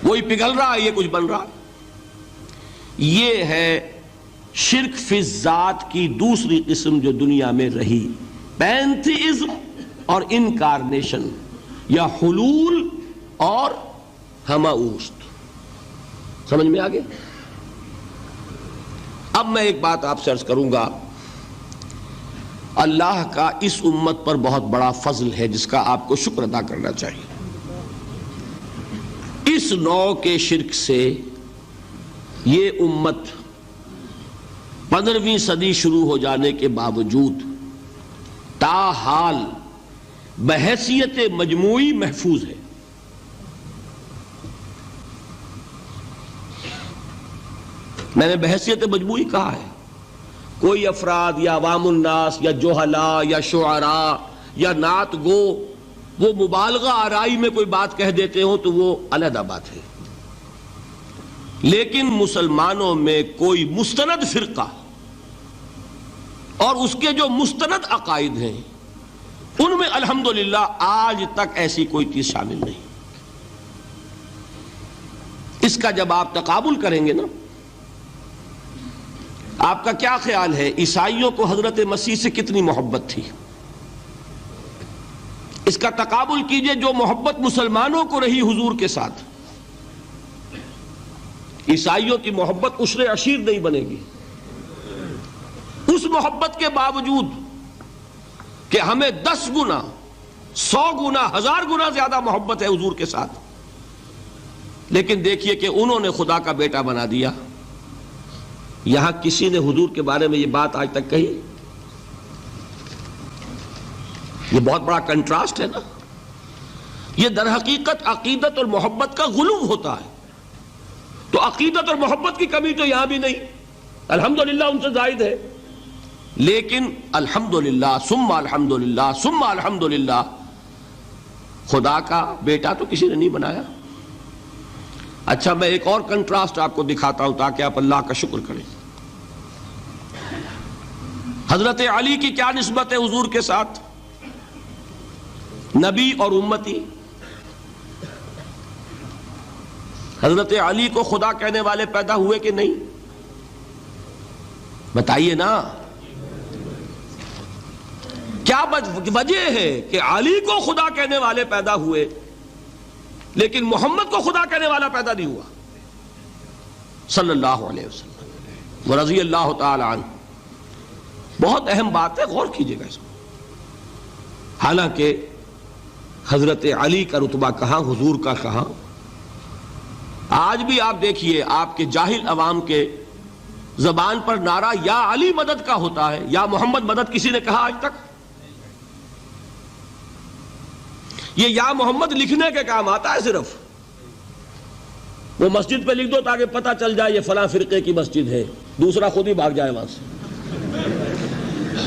وہی پگھل رہا ہے، یہ کچھ بن رہا ہے. یہ ہے شرک فی الذات کی دوسری قسم جو دنیا میں رہی، پینتھیزم اور انکارنیشن، یا حلول اور ہماؤست. سمجھ میں آگے؟ اب میں ایک بات آپ سے عرض کروں گا. اللہ کا اس امت پر بہت بڑا فضل ہے جس کا آپ کو شکر ادا کرنا چاہیے. اس نوع کے شرک سے یہ امت 15ویں صدی شروع ہو جانے کے باوجود تاحال بحیثیت مجموعی محفوظ ہے. میں نے بحیثیت مجموعی کہا ہے. کوئی افراد یا عوام الناس یا جوہلا یا شعراء یا نعت گو وہ مبالغہ آرائی میں کوئی بات کہہ دیتے ہوں تو وہ علیحدہ بات ہے، لیکن مسلمانوں میں کوئی مستند فرقہ اور اس کے جو مستند عقائد ہیں ان میں الحمدللہ آج تک ایسی کوئی چیز شامل نہیں. اس کا جب آپ تقابل کریں گے نا، آپ کا کیا خیال ہے عیسائیوں کو حضرت مسیح سے کتنی محبت تھی؟ اس کا تقابل کیجئے جو محبت مسلمانوں کو رہی حضور کے ساتھ. عیسائیوں کی محبت عشر عشیر نہیں بنے گی. اس محبت کے باوجود کہ ہمیں 10 گنا 100 گنا 1000 گنا زیادہ محبت ہے حضور کے ساتھ، لیکن دیکھیے کہ انہوں نے خدا کا بیٹا بنا دیا. یہاں کسی نے حضور کے بارے میں یہ بات آج تک کہی؟ یہ بہت بڑا کنٹراسٹ ہے نا. یہ در حقیقت عقیدت اور محبت کا غلو ہوتا ہے. تو عقیدت اور محبت کی کمی تو یہاں بھی نہیں، الحمدللہ ان سے زائد ہے، لیکن الحمدللہ ثم الحمدللہ ثم الحمدللہ خدا کا بیٹا تو کسی نے نہیں بنایا. اچھا میں ایک اور کنٹراسٹ آپ کو دکھاتا ہوں تاکہ آپ اللہ کا شکر کریں. حضرت علی کی کیا نسبت ہے حضور کے ساتھ؟ نبی اور امتی. حضرت علی کو خدا کہنے والے پیدا ہوئے کہ نہیں؟ بتائیے نا کیا وجہ ہے کہ علی کو خدا کہنے والے پیدا ہوئے لیکن محمد کو خدا کہنے والا پیدا نہیں ہوا صلی اللہ علیہ وسلم ورضی اللہ تعالی عنہ. بہت اہم بات ہے، غور کیجئے گا اس کو. حالانکہ حضرت علی کا رتبہ کہاں، حضور کا کہاں. آج بھی آپ دیکھیے آپ کے جاہل عوام کے زبان پر نعرہ یا علی مدد کا ہوتا ہے یا محمد مدد کسی نے کہا آج تک؟ یہ یا محمد لکھنے کے کام آتا ہے صرف. وہ مسجد پہ لکھ دو تاکہ پتہ چل جائے یہ فلاں فرقے کی مسجد ہے، دوسرا خود ہی بھاگ جائے وہاں سے.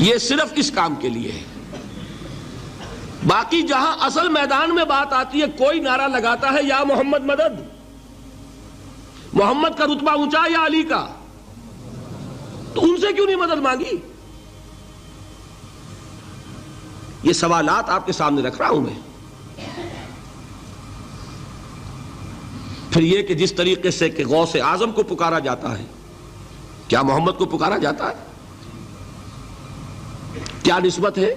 یہ صرف اس کام کے لیے ہے. باقی جہاں اصل میدان میں بات آتی ہے کوئی نعرہ لگاتا ہے یا محمد مدد. محمد کا رتبہ اونچا یا علی کا؟ تو ان سے کیوں نہیں مدد مانگی؟ یہ سوالات آپ کے سامنے رکھ رہا ہوں میں. پھر یہ کہ جس طریقے سے کہ غوث اعظم کو پکارا جاتا ہے، کیا محمد کو پکارا جاتا ہے؟ کیا نسبت ہے؟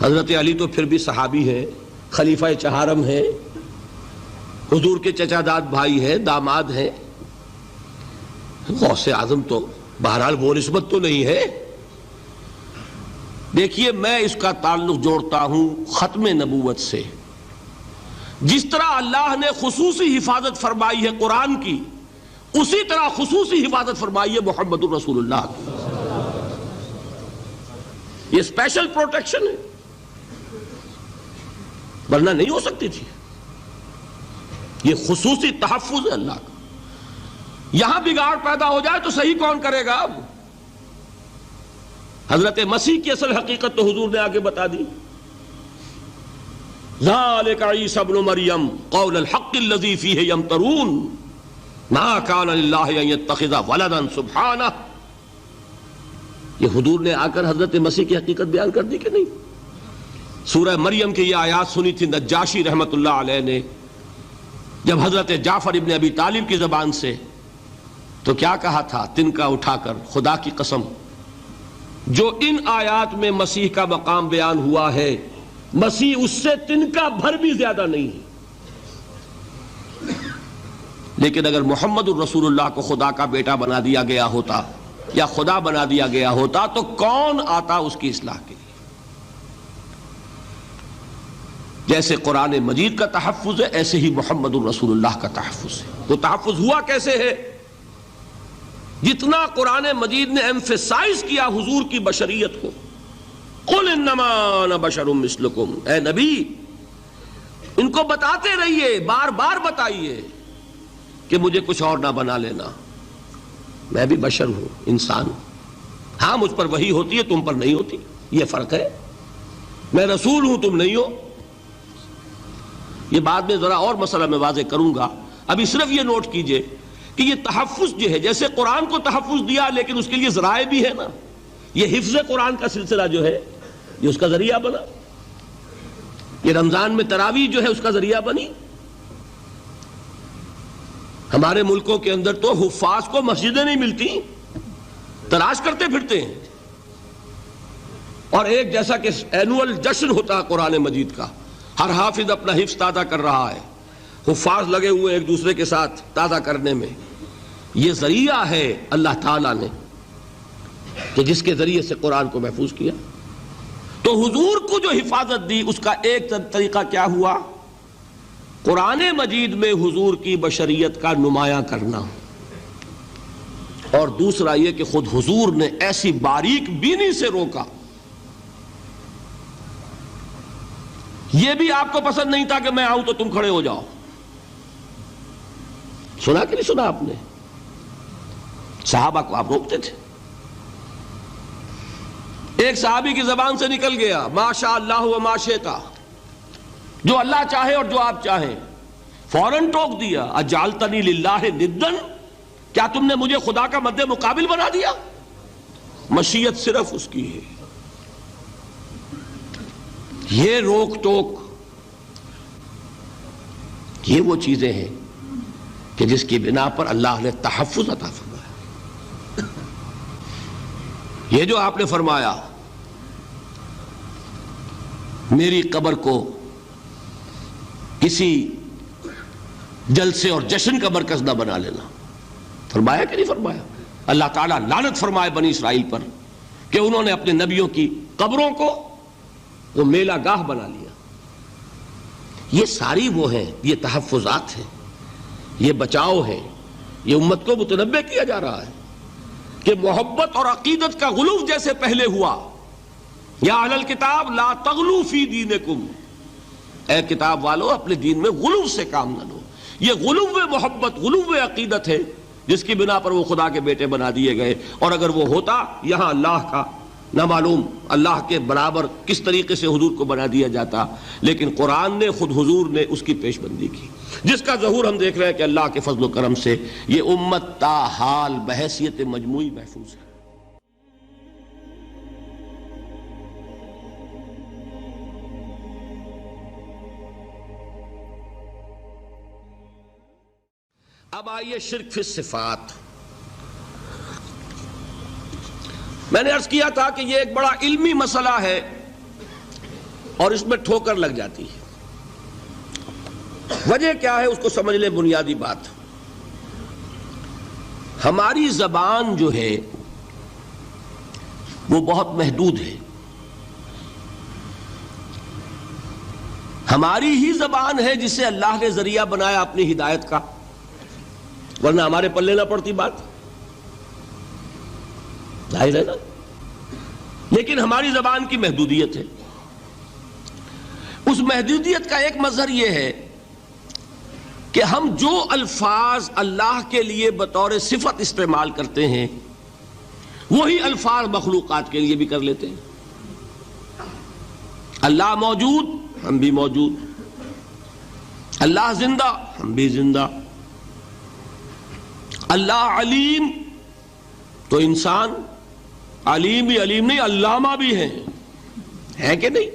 حضرت علی تو پھر بھی صحابی ہے، خلیفہ چہارم ہے، حضور کے چچا داد بھائی ہے، داماد ہے. غوث اعظم تو بہرحال وہ نسبت تو نہیں ہے. دیکھیے میں اس کا تعلق جوڑتا ہوں ختم نبوت سے. جس طرح اللہ نے خصوصی حفاظت فرمائی ہے قرآن کی، اسی طرح خصوصی حفاظت فرمائی ہے محمد الرسول اللہ کی. یہ اسپیشل پروٹیکشن ہے، ورنہ نہیں ہو سکتی تھی. یہ خصوصی تحفظ ہے اللہ کا. یہاں بگاڑ پیدا ہو جائے تو صحیح کون کرے گا؟ اب حضرت مسیح کی اصل حقیقت تو حضور نے آگے بتا دی. ذالک عیسی ابن مریم قول الحق الذی فیہ یمترون ما کان للہ ان یتخذ ولدا سبحانہ. یہ حضور نے آ کر حضرت مسیح کی حقیقت بیان کر دی کہ نہیں؟ سورہ مریم کی یہ آیات سنی تھی نجاشی رحمت اللہ علیہ نے جب حضرت جعفر ابن ابی طالب کی زبان سے، تو کیا کہا تھا تنکا اٹھا کر، خدا کی قسم جو ان آیات میں مسیح کا مقام بیان ہوا ہے مسیح اس سے تنکا بھر بھی زیادہ نہیں ہے. لیکن اگر محمد الرسول اللہ کو خدا کا بیٹا بنا دیا گیا ہوتا یا خدا بنا دیا گیا ہوتا تو کون آتا اس کی اصلاح کے لیے؟ جیسے قرآن مجید کا تحفظ ہے ایسے ہی محمد الرسول اللہ کا تحفظ ہے. وہ تحفظ ہوا کیسے ہے؟ جتنا قرآن مجید نے ایمفیسائز کیا حضور کی بشریت کو، قل انما انا بشر مثلکم، اے نبی ان کو بتاتے رہیے، بار بار بتائیے کہ مجھے کچھ اور نہ بنا لینا، میں بھی بشر ہوں، انسان ہوں. ہاں مجھ پر وحی ہوتی ہے، تم پر نہیں ہوتی، یہ فرق ہے. میں رسول ہوں، تم نہیں ہو. یہ بعد میں ذرا اور مسئلہ میں واضح کروں گا. ابھی صرف یہ نوٹ کیجئے کہ یہ تحفظ جو ہے، جیسے قرآن کو تحفظ دیا لیکن اس کے لیے ذرائع بھی ہے نا. یہ حفظ قرآن کا سلسلہ جو ہے یہ اس کا ذریعہ بنا. یہ رمضان میں تراویح جو ہے اس کا ذریعہ بنی. ہمارے ملکوں کے اندر تو حفاظ کو مسجدیں نہیں ملتی، تلاش کرتے پھرتے ہیں. اور ایک جیسا کہ اینول جشن ہوتا ہے قرآن مجید کا، ہر حافظ اپنا حفظ تازہ کر رہا ہے، حفاظ لگے ہوئے ایک دوسرے کے ساتھ تازہ کرنے میں. یہ ذریعہ ہے اللہ تعالیٰ نے کہ جس کے ذریعے سے قرآن کو محفوظ کیا. تو حضور کو جو حفاظت دی اس کا ایک طریقہ کیا ہوا؟ قرآن مجید میں حضور کی بشریت کا نمایاں کرنا، اور دوسرا یہ کہ خود حضور نے ایسی باریک بینی سے روکا. یہ بھی آپ کو پسند نہیں تھا کہ میں آؤں تو تم کھڑے ہو جاؤ. سنا کہ نہیں سنا آپ نے؟ صحابہ کو آپ روکتے تھے. ایک صحابی کی زبان سے نکل گیا ما شاء اللہ و ما شئت، جو اللہ چاہے اور جو آپ چاہیں. فوراً ٹوک دیا اجعلتنی للہ ندن، کیا تم نے مجھے خدا کا مد مقابل بنا دیا؟ مشیت صرف اس کی ہے. یہ روک ٹوک، یہ وہ چیزیں ہیں کہ جس کی بنا پر اللہ نے تحفظ عطا فرمایا. یہ جو آپ نے فرمایا میری قبر کو کسی جلسے اور جشن کا مرکز نہ بنا لینا، فرمایا کہ نہیں فرمایا؟ اللہ تعالیٰ لعنت فرمائے بنی اسرائیل پر کہ انہوں نے اپنے نبیوں کی قبروں کو وہ میلہ گاہ بنا لیا۔ یہ ساری وہ ہیں، یہ تحفظات ہیں، یہ بچاؤ ہے، یہ امت کو متنبہ کیا جا رہا ہے کہ محبت اور عقیدت کا غلو جیسے پہلے ہوا، یا اہل الکتاب لا تغلو فی دینکم، اے کتاب والو اپنے دین میں غلو سے کام نہ لو۔ یہ غلو محبت، غلو عقیدت ہے جس کی بنا پر وہ خدا کے بیٹے بنا دیے گئے، اور اگر وہ ہوتا یہاں اللہ کا نہ معلوم اللہ کے برابر کس طریقے سے حضور کو بنا دیا جاتا، لیکن قرآن نے خود حضور نے اس کی پیش بندی کی، جس کا ظہور ہم دیکھ رہے ہیں کہ اللہ کے فضل و کرم سے یہ امت تا حال بحیثیت مجموعی محفوظ ہے۔ اب آئیے شرک فی الصفات۔ میں نے عرض کیا تھا کہ یہ ایک بڑا علمی مسئلہ ہے اور اس میں ٹھوکر لگ جاتی ہے۔ وجہ کیا ہے اس کو سمجھ لیں۔ بنیادی بات، ہماری زبان جو ہے وہ بہت محدود ہے، ہماری ہی زبان ہے جسے اللہ نے ذریعہ بنایا اپنی ہدایت کا، ورنہ ہمارے پلے نہ پڑتی بات، ظاہر ہے نا۔ لیکن ہماری زبان کی محدودیت ہے۔ اس محدودیت کا ایک مظہر یہ ہے کہ ہم جو الفاظ اللہ کے لیے بطور صفت استعمال کرتے ہیں وہی الفاظ مخلوقات کے لیے بھی کر لیتے ہیں۔ اللہ موجود، ہم بھی موجود۔ اللہ زندہ، ہم بھی زندہ۔ اللہ علیم، تو انسان علیم بھی علیم نہیں، علامہ بھی ہے کہ نہیں؟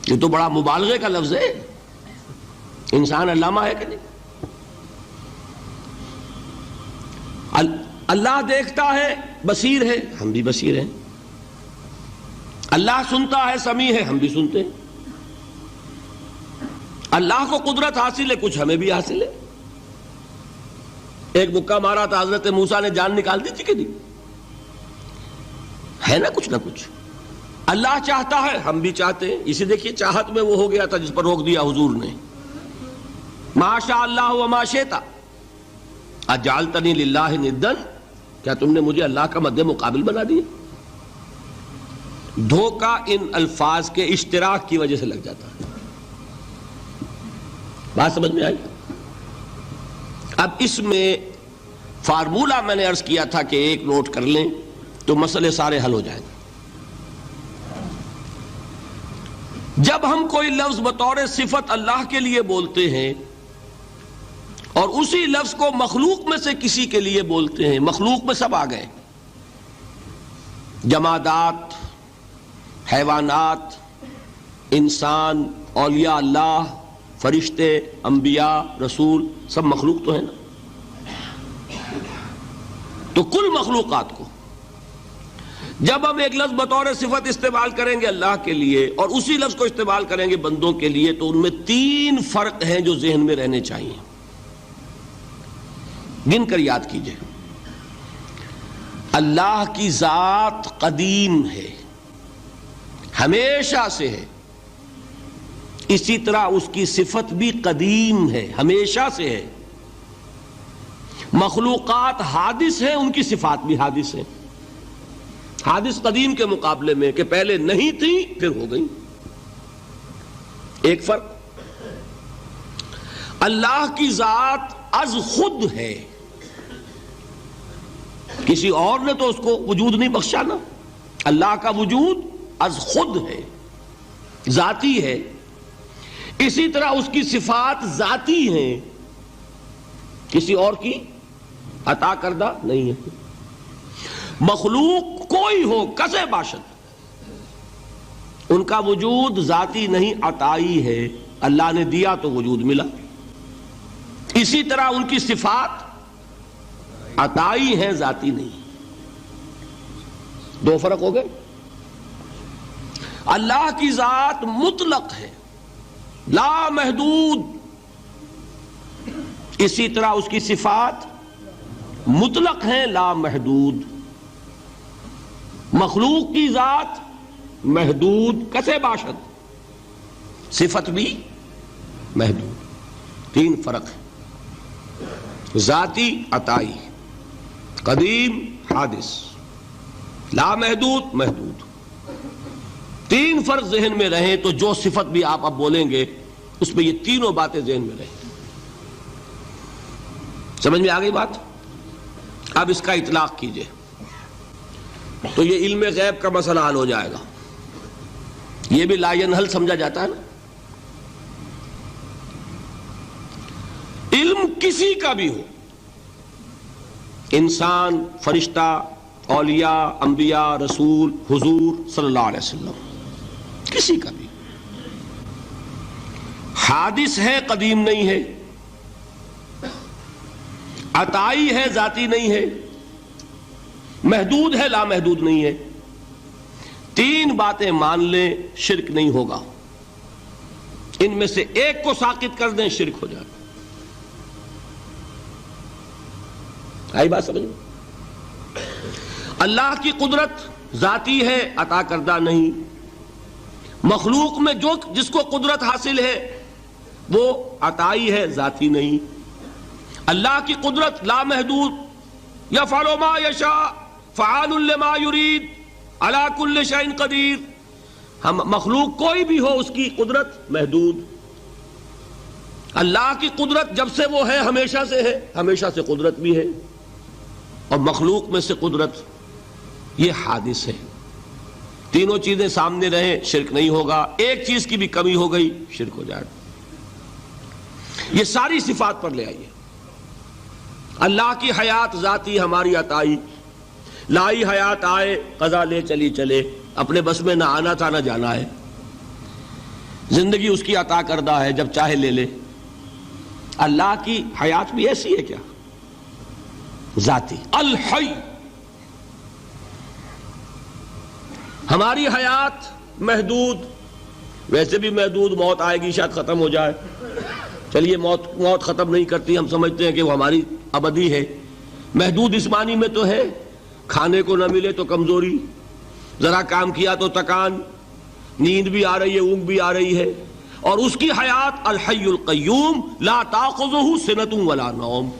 یہ تو بڑا مبالغے کا لفظ ہے، انسان علامہ ہے کہ نہیں؟ اللہ دیکھتا ہے، بصیر ہے، ہم بھی بصیر ہیں۔ اللہ سنتا ہے، سمیع ہے، ہم بھی سنتے ہیں۔ اللہ کو قدرت حاصل ہے، کچھ ہمیں بھی حاصل ہے۔ ایک مکہ مارا تھا حضرت موسیٰ نے، جان نکال دی تھی کہ نہیں؟ ہے نا کچھ نہ کچھ۔ اللہ چاہتا ہے، ہم بھی چاہتے ہیں۔ اسی دیکھیے چاہت میں وہ ہو گیا تھا جس پر روک دیا حضور نے، ما شاء اللہ وما شئت اجعلتنی للہ ندا، کیا تم نے مجھے اللہ کا مد مقابل بنا دیا؟ دھوکہ ان الفاظ کے اشتراک کی وجہ سے لگ جاتا ہے۔ بات سمجھ میں آئی؟ اب اس میں فارمولہ میں نے عرض کیا تھا کہ ایک نوٹ کر لیں تو مسئلے سارے حل ہو جائیں گے۔ جب ہم کوئی لفظ بطور صفت اللہ کے لیے بولتے ہیں اور اسی لفظ کو مخلوق میں سے کسی کے لیے بولتے ہیں، مخلوق میں سب آ گئے، جمادات، حیوانات، انسان، اولیاء اللہ، فرشتے، انبیاء، رسول، سب مخلوق تو ہے نا۔ تو کل مخلوقات کو جب ہم ایک لفظ بطور صفت استعمال کریں گے اللہ کے لیے اور اسی لفظ کو استعمال کریں گے بندوں کے لیے، تو ان میں 3 فرق ہیں جو ذہن میں رہنے چاہیے، گن کر یاد کیجئے۔ اللہ کی ذات قدیم ہے، ہمیشہ سے ہے، اسی طرح اس کی صفت بھی قدیم ہے، ہمیشہ سے ہے۔ مخلوقات حادث ہیں، ان کی صفات بھی حادث ہیں۔ حادث قدیم کے مقابلے میں کہ پہلے نہیں تھی پھر ہو گئی۔ ایک فرق، اللہ کی ذات از خود ہے، کسی اور نے تو اس کو وجود نہیں بخشا نا۔ اللہ کا وجود از خود ہے، ذاتی ہے۔ اسی طرح اس کی صفات ذاتی ہیں، کسی اور کی عطا کردہ نہیں ہے۔ مخلوق کوئی ہو کسے باشد، ان کا وجود ذاتی نہیں عطائی ہے، اللہ نے دیا تو وجود ملا۔ اسی طرح ان کی صفات عطائی ہیں، ذاتی نہیں۔ دو فرق ہو گئے. اللہ کی ذات مطلق ہے، لا محدود، اسی طرح اس کی صفات مطلق ہیں، لا محدود. مخلوق کی ذات محدود کسے باشد، صفت بھی محدود. تین فرق ہے، ذاتی عطائی، قدیم حادث، لا محدود محدود. تین فرق ذہن میں رہیں تو جو صفت بھی آپ اب بولیں گے اس میں یہ تینوں باتیں ذہن میں رہیں. سمجھ میں آ گئی بات؟ اب اس کا اطلاق کیجئے تو یہ علم غیب کا مسئلہ حل ہو جائے گا. یہ بھی لا ینحل سمجھا جاتا ہے نا. علم کسی کا بھی ہو، انسان، فرشتہ، اولیاء، انبیاء، رسول، حضور صلی اللہ علیہ وسلم، کسی کا بھی حادث ہے، قدیم نہیں ہے، عطائی ہے، ذاتی نہیں ہے، محدود ہے، لا محدود نہیں ہے. تین باتیں مان لیں، شرک نہیں ہوگا. ان میں سے ایک کو ساقط کر دیں، شرک ہو جائے. آئی بات سمجھ؟ اللہ کی قدرت ذاتی ہے، عطا کردہ نہیں. مخلوق میں جس کو قدرت حاصل ہے وہ عطائی ہے، ذاتی نہیں. اللہ کی قدرت لا محدود، یفعل ما یشاء فعال لما یرید علی کل شیء قدیر. ہم مخلوق کوئی بھی ہو اس کی قدرت محدود. اللہ کی قدرت جب سے وہ ہے ہمیشہ سے ہے، ہمیشہ سے قدرت بھی ہے. اور مخلوق میں سے قدرت یہ حادث ہے. تینوں چیزیں سامنے رہیں، شرک نہیں ہوگا. ایک چیز کی بھی کمی ہو گئی، شرک ہو جائے. یہ ساری صفات پر لے آئیے. اللہ کی حیات ذاتی، ہماری عطائی. لائی حیات آئے، قضا لے چلی چلے، اپنے بس میں نہ آنا تھا نہ جانا ہے. زندگی اس کی عطا کردہ ہے، جب چاہے لے لے. اللہ کی حیات بھی ایسی ہے کیا؟ ذاتی، الحی. ہماری حیات محدود، ویسے بھی محدود. موت آئے گی، شاید ختم ہو جائے. چلیے موت ختم نہیں کرتی، ہم سمجھتے ہیں کہ وہ ہماری ابدی ہے. محدود اس معنی میں تو ہے کھانے کو نہ ملے تو کمزوری، ذرا کام کیا تو تکان، نیند بھی آ رہی ہے، اونگ بھی آ رہی ہے. اور اس کی حیات الحی القیوم لا تاخذہ سنۃ ولا نوم.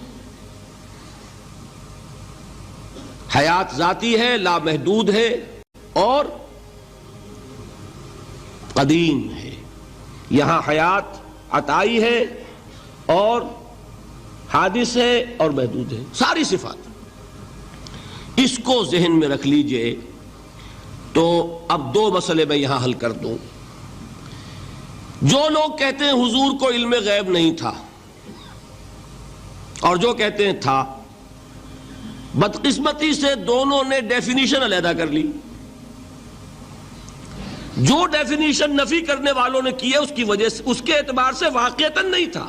حیات ذاتی ہے، لا محدود ہے اور قدیم ہے. یہاں حیات عطائی ہے اور حادث ہے اور محدود ہے. ساری صفات اس کو ذہن میں رکھ لیجئے. تو اب دو مسئلے میں یہاں حل کر دوں. جو لوگ کہتے ہیں حضور کو علم غیب نہیں تھا اور جو کہتے ہیں تھا، بدقسمتی سے دونوں نے ڈیفینیشن علیحدہ کر لی. جو ڈیفینیشن نفی کرنے والوں نے کی ہے اس کی وجہ سے، اس کے اعتبار سے واقعتاً نہیں تھا.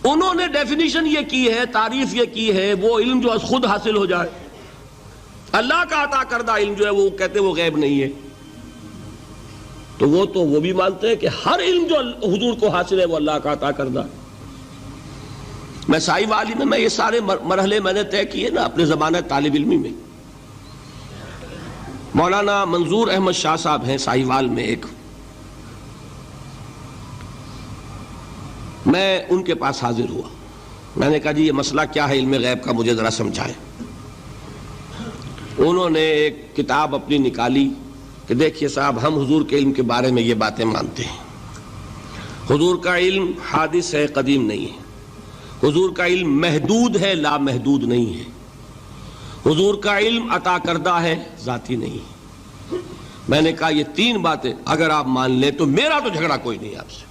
انہوں نے ڈیفینیشن یہ کی ہے، تعریف یہ کی ہے، وہ علم جو خود حاصل ہو جائے. اللہ کا عطا کردہ علم جو ہے وہ کہتے ہیں وہ غیب نہیں ہے. تو وہ بھی مانتے ہیں کہ ہر علم جو حضور کو حاصل ہے وہ اللہ کا عطا کردہ. میں سائی والی میں یہ سارے مرحلے میں نے طے کیے نا اپنے زمانہ طالب علمی میں. مولانا منظور احمد شاہ صاحب ہیں سائی وال میں ایک، میں ان کے پاس حاضر ہوا. میں نے کہا جی یہ مسئلہ کیا ہے علم غیب کا، مجھے ذرا سمجھائیں. انہوں نے ایک کتاب اپنی نکالی کہ دیکھیے صاحب، ہم حضور کے علم کے بارے میں یہ باتیں مانتے ہیں. حضور کا علم حادث ہے، قدیم نہیں ہے. حضور کا علم محدود ہے، لا محدود نہیں ہے. حضور کا علم عطا کردہ ہے، ذاتی نہیں. میں نے کہا یہ تین باتیں اگر آپ مان لیں تو میرا تو جھگڑا کوئی نہیں آپ سے.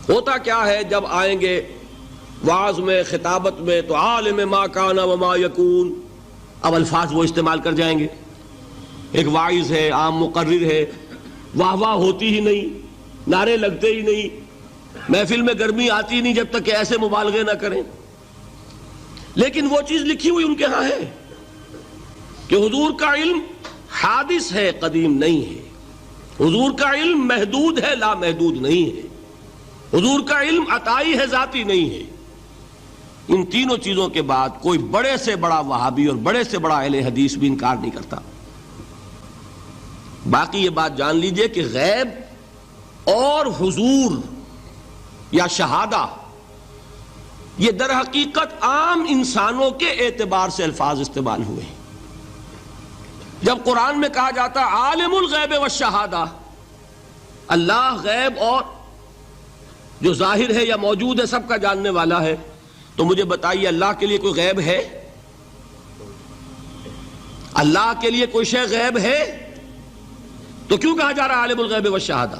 ہوتا کیا ہے جب آئیں گے وعظ میں، خطابت میں، تو عالم ما کان وما یکون، اب الفاظ وہ استعمال کر جائیں گے. ایک واعظ ہے، عام مقرر ہے، واہ واہ ہوتی ہی نہیں، نعرے لگتے ہی نہیں، محفل میں گرمی آتی نہیں جب تک کہ ایسے مبالغے نہ کریں. لیکن وہ چیز لکھی ہوئی ان کے ہاں ہے. کہ حضور کا علم حادث ہے، قدیم نہیں ہے. حضور کا علم محدود ہے، لا محدود نہیں ہے. حضور کا علم عطائی ہے، ذاتی نہیں ہے. ان تینوں چیزوں کے بعد کوئی بڑے سے بڑا وہابی اور بڑے سے بڑا اہل حدیث بھی انکار نہیں کرتا. باقی یہ بات جان لیجئے کہ غیب اور حضور یا شہادہ یہ در حقیقت عام انسانوں کے اعتبار سے الفاظ استعمال ہوئے ہیں. جب قرآن میں کہا جاتا عالم الغیب والشہادہ، اللہ غیب اور جو ظاہر ہے یا موجود ہے سب کا جاننے والا ہے، تو مجھے بتائیے اللہ کے لیے کوئی غیب ہے؟ اللہ کے لیے کوئی شے غیب ہے؟ تو کیوں کہا جا رہا ہے عالم الغیب والشہادہ؟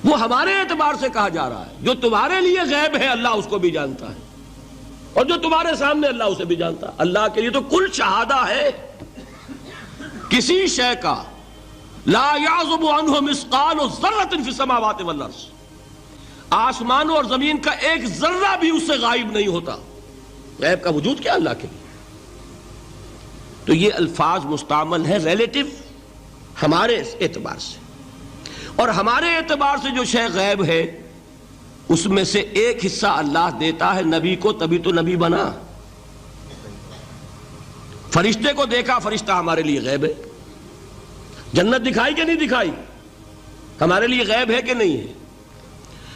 وہ ہمارے اعتبار سے کہا جا رہا ہے. جو تمہارے لیے غیب ہے اللہ اس کو بھی جانتا ہے، اور جو تمہارے سامنے اللہ اسے بھی جانتا ہے. اللہ کے لیے تو کل شہادہ ہے. کسی شے کا لا یعزب عنہ مثقال ذرۃ فی السماوات والارض، آسمانوں اور زمین کا ایک ذرہ بھی اس سے غائب نہیں ہوتا. غیب کا وجود کیا اللہ کے لیے؟ تو یہ الفاظ مستعمل ہیں ریلیٹو ہمارے اعتبار سے، اور ہمارے اعتبار سے جو شے غیب ہے اس میں سے ایک حصہ اللہ دیتا ہے نبی کو، تبھی تو نبی بنا. فرشتے کو دیکھا، فرشتہ ہمارے لیے غیب ہے. جنت دکھائی کہ نہیں دکھائی، ہمارے لیے غیب ہے کہ نہیں ہے.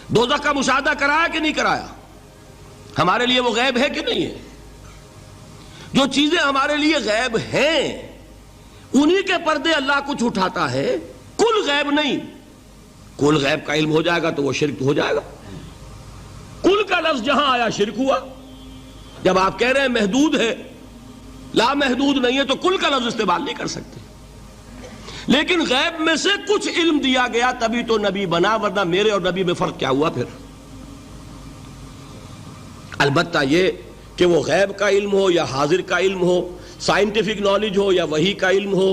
دوزخ کا مشاہدہ کرایا کہ نہیں کرایا، ہمارے لیے وہ غیب ہے کہ نہیں ہے. جو چیزیں ہمارے لیے غیب ہیں انہی کے پردے اللہ کچھ اٹھاتا ہے، کل غیب نہیں. کل غیب کا علم ہو جائے گا تو وہ شرک ہو جائے گا. کل کا لفظ جہاں آیا شرک ہوا. جب آپ کہہ رہے ہیں محدود ہے، لا محدود نہیں ہے، تو کل کا لفظ استعمال نہیں کر سکتے. لیکن غیب میں سے کچھ علم دیا گیا تبھی تو نبی بنا، ورنہ میرے اور نبی میں فرق کیا ہوا پھر؟ البتہ یہ کہ وہ غیب کا علم ہو یا حاضر کا علم ہو، سائنٹیفک نالج ہو یا وحی کا علم ہو،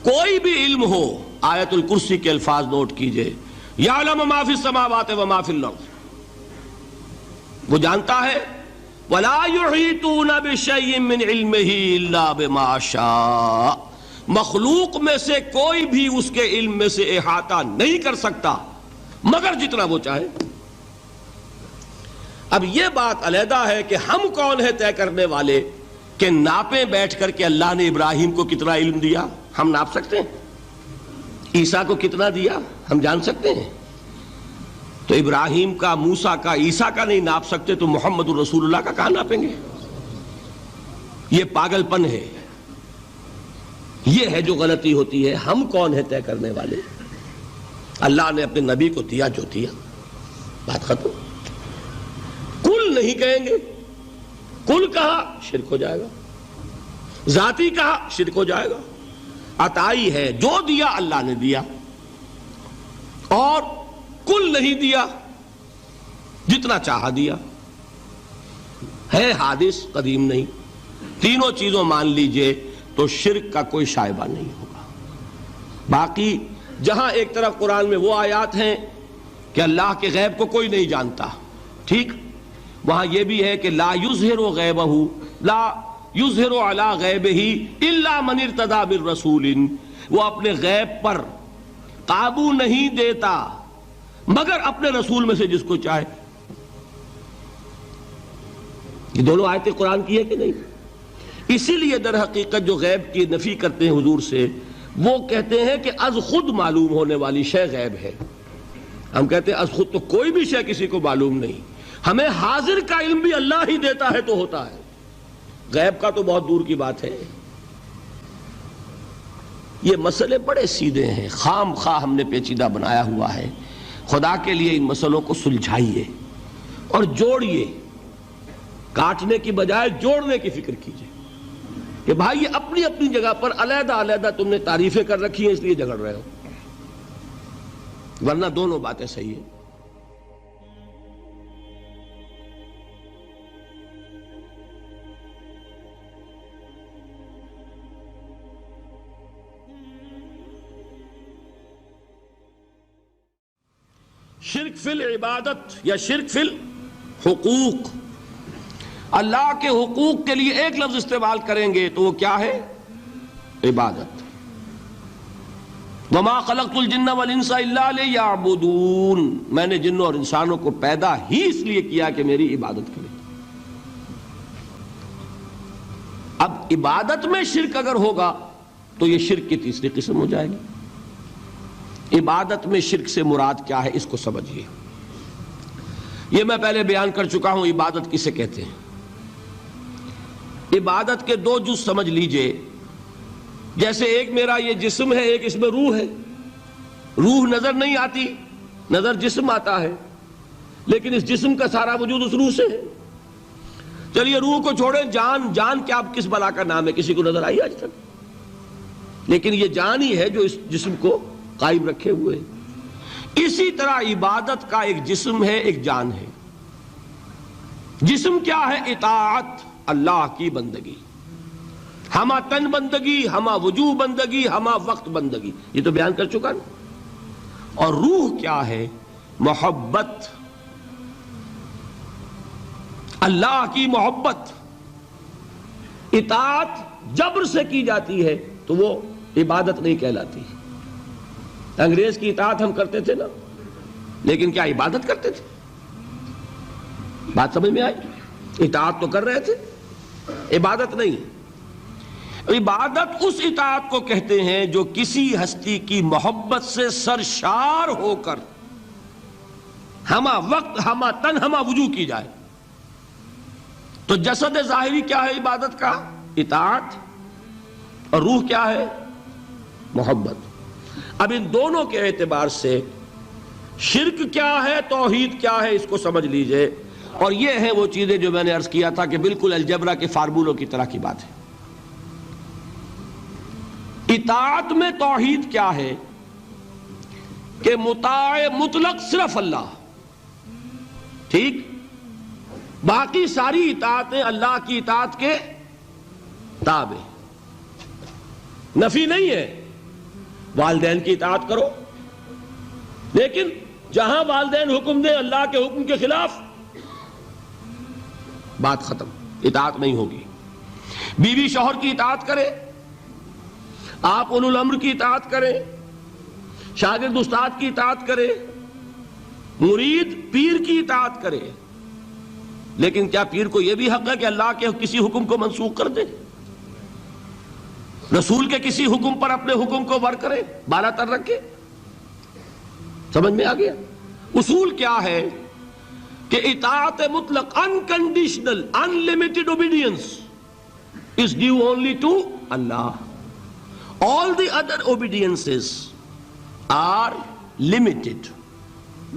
کوئی بھی علم ہو، آیت الکرسی کے الفاظ نوٹ کیجئے، یعلم ما فی السماوات وما فی الارض، وہ جانتا ہے. ولا یحیطون بشیء من علمہ الا بما شاء، مخلوق میں سے کوئی بھی اس کے علم میں سے احاطہ نہیں کر سکتا مگر جتنا وہ چاہے. اب یہ بات علیحدہ ہے کہ ہم کون ہے طے کرنے والے کہ ناپیں بیٹھ کر کے اللہ نے ابراہیم کو کتنا علم دیا. ہم ناپ سکتے ہیں؟ عیسیٰ کو کتنا دیا ہم جان سکتے ہیں؟ تو ابراہیم کا، موسیٰ کا، عیسیٰ کا نہیں ناپ سکتے تو محمد رسول اللہ کا کہاں ناپیں گے؟ یہ پاگل پن ہے، یہ ہے جو غلطی ہوتی ہے. ہم کون ہے طے کرنے والے؟ اللہ نے اپنے نبی کو دیا جو دیا، بات ختم. کل نہیں کہیں گے. کل کہا شرک ہو جائے گا، ذاتی کہا شرک ہو جائے گا. عطائی ہے، جو دیا اللہ نے دیا، اور کل نہیں دیا، جتنا چاہا دیا. ہے حادث، قدیم نہیں. تینوں چیزوں مان لیجئے تو شرک کا کوئی شائبہ نہیں ہوگا. باقی جہاں ایک طرف قرآن میں وہ آیات ہیں کہ اللہ کے غیب کو کوئی نہیں جانتا، ٹھیک، وہاں یہ بھی ہے کہ لا یظہر غیبہ، لا یظہر علی غیبہ الا من ارتضی بالرسول، وہ اپنے غیب پر قابو نہیں دیتا مگر اپنے رسول میں سے جس کو چاہے. یہ دونوں آیتیں قرآن کی ہے کہ نہیں؟ اسی لیے در حقیقت جو غیب کی نفی کرتے ہیں حضور سے، وہ کہتے ہیں کہ از خود معلوم ہونے والی شے غیب ہے. ہم کہتے ہیں از خود تو کوئی بھی شے کسی کو معلوم نہیں. ہمیں حاضر کا علم بھی اللہ ہی دیتا ہے تو ہوتا ہے، غیب کا تو بہت دور کی بات ہے. یہ مسئلے بڑے سیدھے ہیں، خام خواہ ہم نے پیچیدہ بنایا ہوا ہے. خدا کے لیے ان مسئلوں کو سلجھائیے اور جوڑیے، کاٹنے کی بجائے جوڑنے کی فکر کیجیے کہ بھائی یہ اپنی اپنی جگہ پر علیحدہ علیحدہ تم نے تعریفیں کر رکھی ہیں اس لیے جھگڑ رہے ہو، ورنہ دونوں باتیں صحیح ہیں. شرک فی العبادت یا شرک فی الحقوق. اللہ کے حقوق کے لیے ایک لفظ استعمال کریں گے تو وہ کیا ہے؟ عبادت. وما خلقت الجن والانس الا لیعبدون، میں نے جنوں اور انسانوں کو پیدا ہی اس لیے کیا کہ میری عبادت کریں. اب عبادت میں شرک اگر ہوگا تو یہ شرک کی تیسری قسم ہو جائے گی. عبادت میں شرک سے مراد کیا ہے اس کو سمجھیے. یہ میں پہلے بیان کر چکا ہوں عبادت کسے کہتے ہیں. عبادت کے دو جز سمجھ لیجئے. جیسے ایک میرا یہ جسم ہے، ایک اس میں روح ہے. روح نظر نہیں آتی، نظر جسم آتا ہے، لیکن اس جسم کا سارا وجود اس روح سے ہے. چلیے روح کو چھوڑیں، جان کیا کس بلا کا نام ہے؟ کسی کو نظر آئی آج تک؟ لیکن یہ جان ہی ہے جو اس جسم کو قائم رکھے ہوئے. اسی طرح عبادت کا ایک جسم ہے، ایک جان ہے. جسم کیا ہے؟ اطاعت، اللہ کی بندگی، ہمہ تن بندگی، ہمہ وجوہ بندگی، ہمہ وقت بندگی، یہ تو بیان کر چکا نا. اور روح کیا ہے؟ محبت، اللہ کی محبت. اطاعت جبر سے کی جاتی ہے تو وہ عبادت نہیں کہلاتی. انگریز کی اطاعت ہم کرتے تھے نا، لیکن کیا عبادت کرتے تھے؟ بات سمجھ میں آئی؟ اطاعت تو کر رہے تھے، عبادت نہیں. عبادت اس اطاعت کو کہتے ہیں جو کسی ہستی کی محبت سے سرشار ہو کر ہمہ وقت، ہمہ تن، ہمہ وجوہ کی جائے. تو جسد ظاہری کیا ہے عبادت کا؟ اطاعت. اور روح کیا ہے؟ محبت. اب ان دونوں کے اعتبار سے شرک کیا ہے، توحید کیا ہے، اس کو سمجھ لیجئے. اور یہ ہیں وہ چیزیں جو میں نے عرض کیا تھا کہ بالکل الجبرا کے فارمولوں کی طرح کی بات ہے. اطاعت میں توحید کیا ہے کہ مطاع مطلق صرف اللہ، ٹھیک، باقی ساری اطاعتیں اللہ کی اطاعت کے تابع. نفی نہیں ہے، والدین کی اطاعت کرو، لیکن جہاں والدین حکم دیں اللہ کے حکم کے خلاف، بات ختم، اطاعت نہیں ہوگی. بیوی شوہر کی اطاعت کرے، آپ اولو الامر کی اطاعت کریں، شاگرد استاد کی اطاعت کرے، مرید پیر کی اطاعت کرے، لیکن کیا پیر کو یہ بھی حق ہے کہ اللہ کے کسی حکم کو منسوخ کر دے؟ رسول کے کسی حکم پر اپنے حکم کو ور کرے، بالا تر رکھے؟ سمجھ میں آ گیا؟ اصول کیا ہے کہ اطاعت مطلق، unconditional, unlimited obedience is due only to Allah. All the other obediences are limited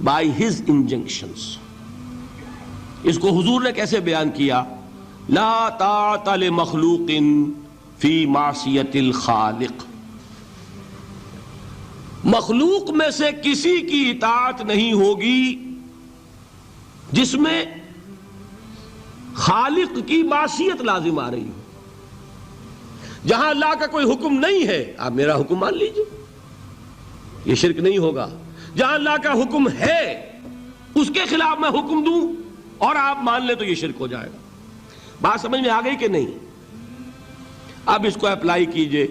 by His injunctions. اس کو حضور نے کیسے بیان کیا؟ لا طاعت لمخلوق فی معصیت الخالق. مخلوق میں سے کسی کی اطاعت نہیں ہوگی جس میں خالق کی معصیت لازم آ رہی ہو. جہاں اللہ کا کوئی حکم نہیں ہے آپ میرا حکم مان لیجئے، یہ شرک نہیں ہوگا. جہاں اللہ کا حکم ہے اس کے خلاف میں حکم دوں اور آپ مان لیں تو یہ شرک ہو جائے گا. بات سمجھ میں آ گئی کہ نہیں؟ اب اس کو اپلائی کیجئے.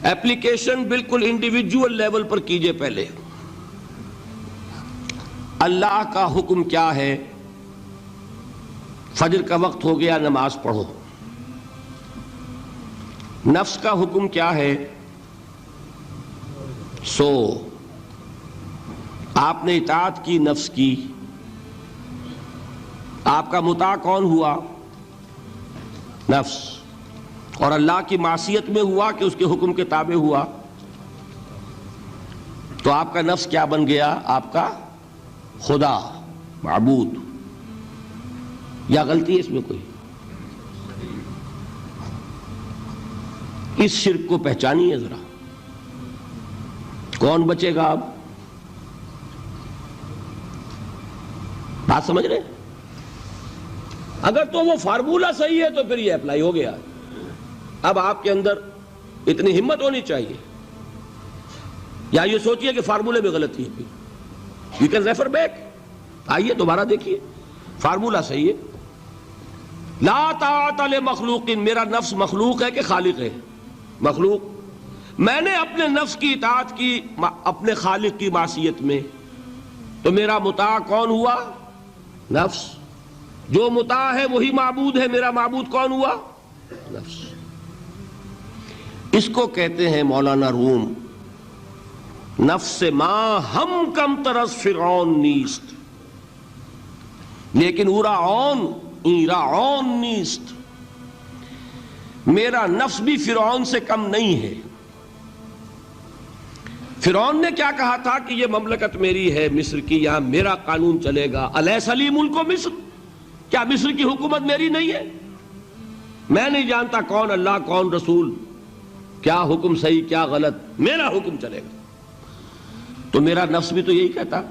ایپلیکیشن بالکل انڈیویجول لیول پر کیجئے. پہلے اللہ کا حکم کیا ہے؟ فجر کا وقت ہو گیا، نماز پڑھو. نفس کا حکم کیا ہے؟ سو. آپ نے اطاعت کی نفس کی، آپ کا مطاع کون ہوا؟ نفس. اور اللہ کی معصیت میں ہوا کہ اس کے حکم کے تابع ہوا، تو آپ کا نفس کیا بن گیا؟ آپ کا خدا، معبود. یا غلطی ہے اس میں کوئی؟ اس شرک کو پہچانیے ذرا. کون بچے گا اب؟ بات سمجھ رہے؟ اگر تو وہ فارمولہ صحیح ہے تو پھر یہ اپلائی ہو گیا. اب آپ کے اندر اتنی ہمت ہونی چاہیے، یا یہ سوچیے کہ فارمولے میں غلطی ہے. یو کین ریفر بیک، آئیے دوبارہ دیکھیے. فارمولہ صحیح ہے. لا طاعت لمخلوق، میرا نفس مخلوق ہے کہ خالق ہے؟ مخلوق. میں نے اپنے نفس کی اطاعت کی اپنے خالق کی معصیت میں، تو میرا مطاع کون ہوا؟ نفس. جو مطاع ہے وہی معبود ہے، میرا معبود کون ہوا؟ نفس. اس کو کہتے ہیں مولانا روم نفس ما ہم کم ترس فرعون نیست، لیکن اورا عون نیست. میرا نفس بھی فرعون سے کم نہیں ہے. فرعون نے کیا کہا تھا کہ یہ مملکت میری ہے مصر کی، یہاں میرا قانون چلے گا. الیس لی ملک مصر، کیا مصر کی حکومت میری نہیں ہے؟ میں نہیں جانتا کون اللہ کون رسول، کیا حکم صحیح کیا غلط، میرا حکم چلے گا. تو میرا نفس بھی تو یہی کہتا،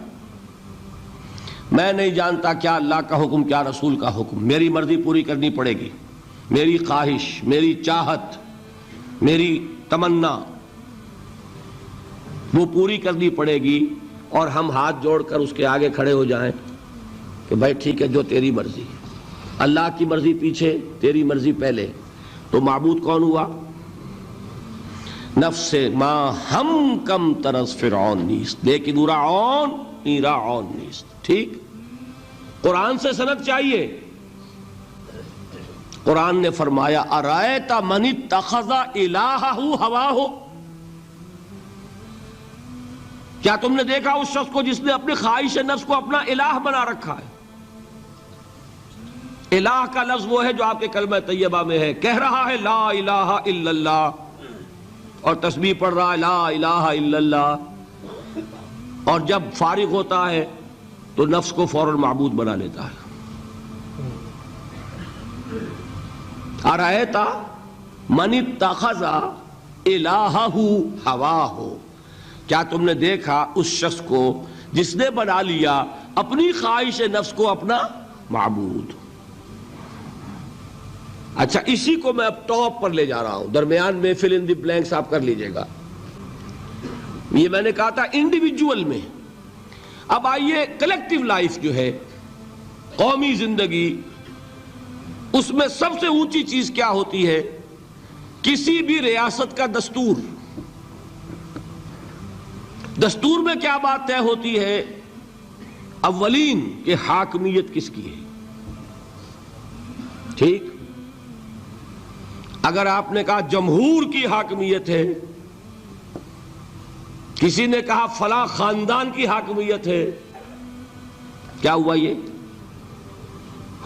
میں نہیں جانتا کیا اللہ کا حکم کیا رسول کا حکم، میری مرضی پوری کرنی پڑے گی، میری خواہش، میری چاہت، میری تمنا وہ پوری کرنی پڑے گی. اور ہم ہاتھ جوڑ کر اس کے آگے کھڑے ہو جائیں کہ بھائی ٹھیک ہے جو تیری مرضی، اللہ کی مرضی پیچھے تیری مرضی پہلے. تو معبود کون ہوا؟ نفس ما ہم کم ترس فرعون نیست، لیکن اورا عون نیست. ٹھیک. قرآن سے سند چاہیے. قرآن نے فرمایا ارائیت من اتخذ الہہ ہواہ، کیا تم نے دیکھا اس شخص کو جس نے اپنی خواہش نفس کو اپنا الہ بنا رکھا ہے؟ الہ کا لفظ وہ ہے جو آپ کے کلمہ طیبہ میں ہے، کہہ رہا ہے لا الہ الا اللہ اور تسبیح پڑھ رہا ہے لا الہ الا اللہ، اور جب فارغ ہوتا ہے تو نفس کو فوراً معبود بنا لیتا ہے. ارائیت من اتخذ الہہ ہواہ، کیا تم نے دیکھا اس شخص کو جس نے بنا لیا اپنی خواہش نفس کو اپنا معبود. اچھا اسی کو میں اب ٹاپ پر لے جا رہا ہوں، درمیان میں فل ان دی بلینکس آپ کر لیجئے گا. یہ میں نے کہا تھا انڈیویجول میں. اب آئیے کلیکٹیو لائف جو ہے، قومی زندگی، اس میں سب سے اونچی چیز کیا ہوتی ہے؟ کسی بھی ریاست کا دستور. دستور میں کیا بات طے ہوتی ہے؟ اولین کہ حاکمیت کس کی ہے. ٹھیک. اگر آپ نے کہا جمہور کی حاکمیت ہے، کسی نے کہا فلاں خاندان کی حاکمیت ہے، کیا ہوا؟ یہ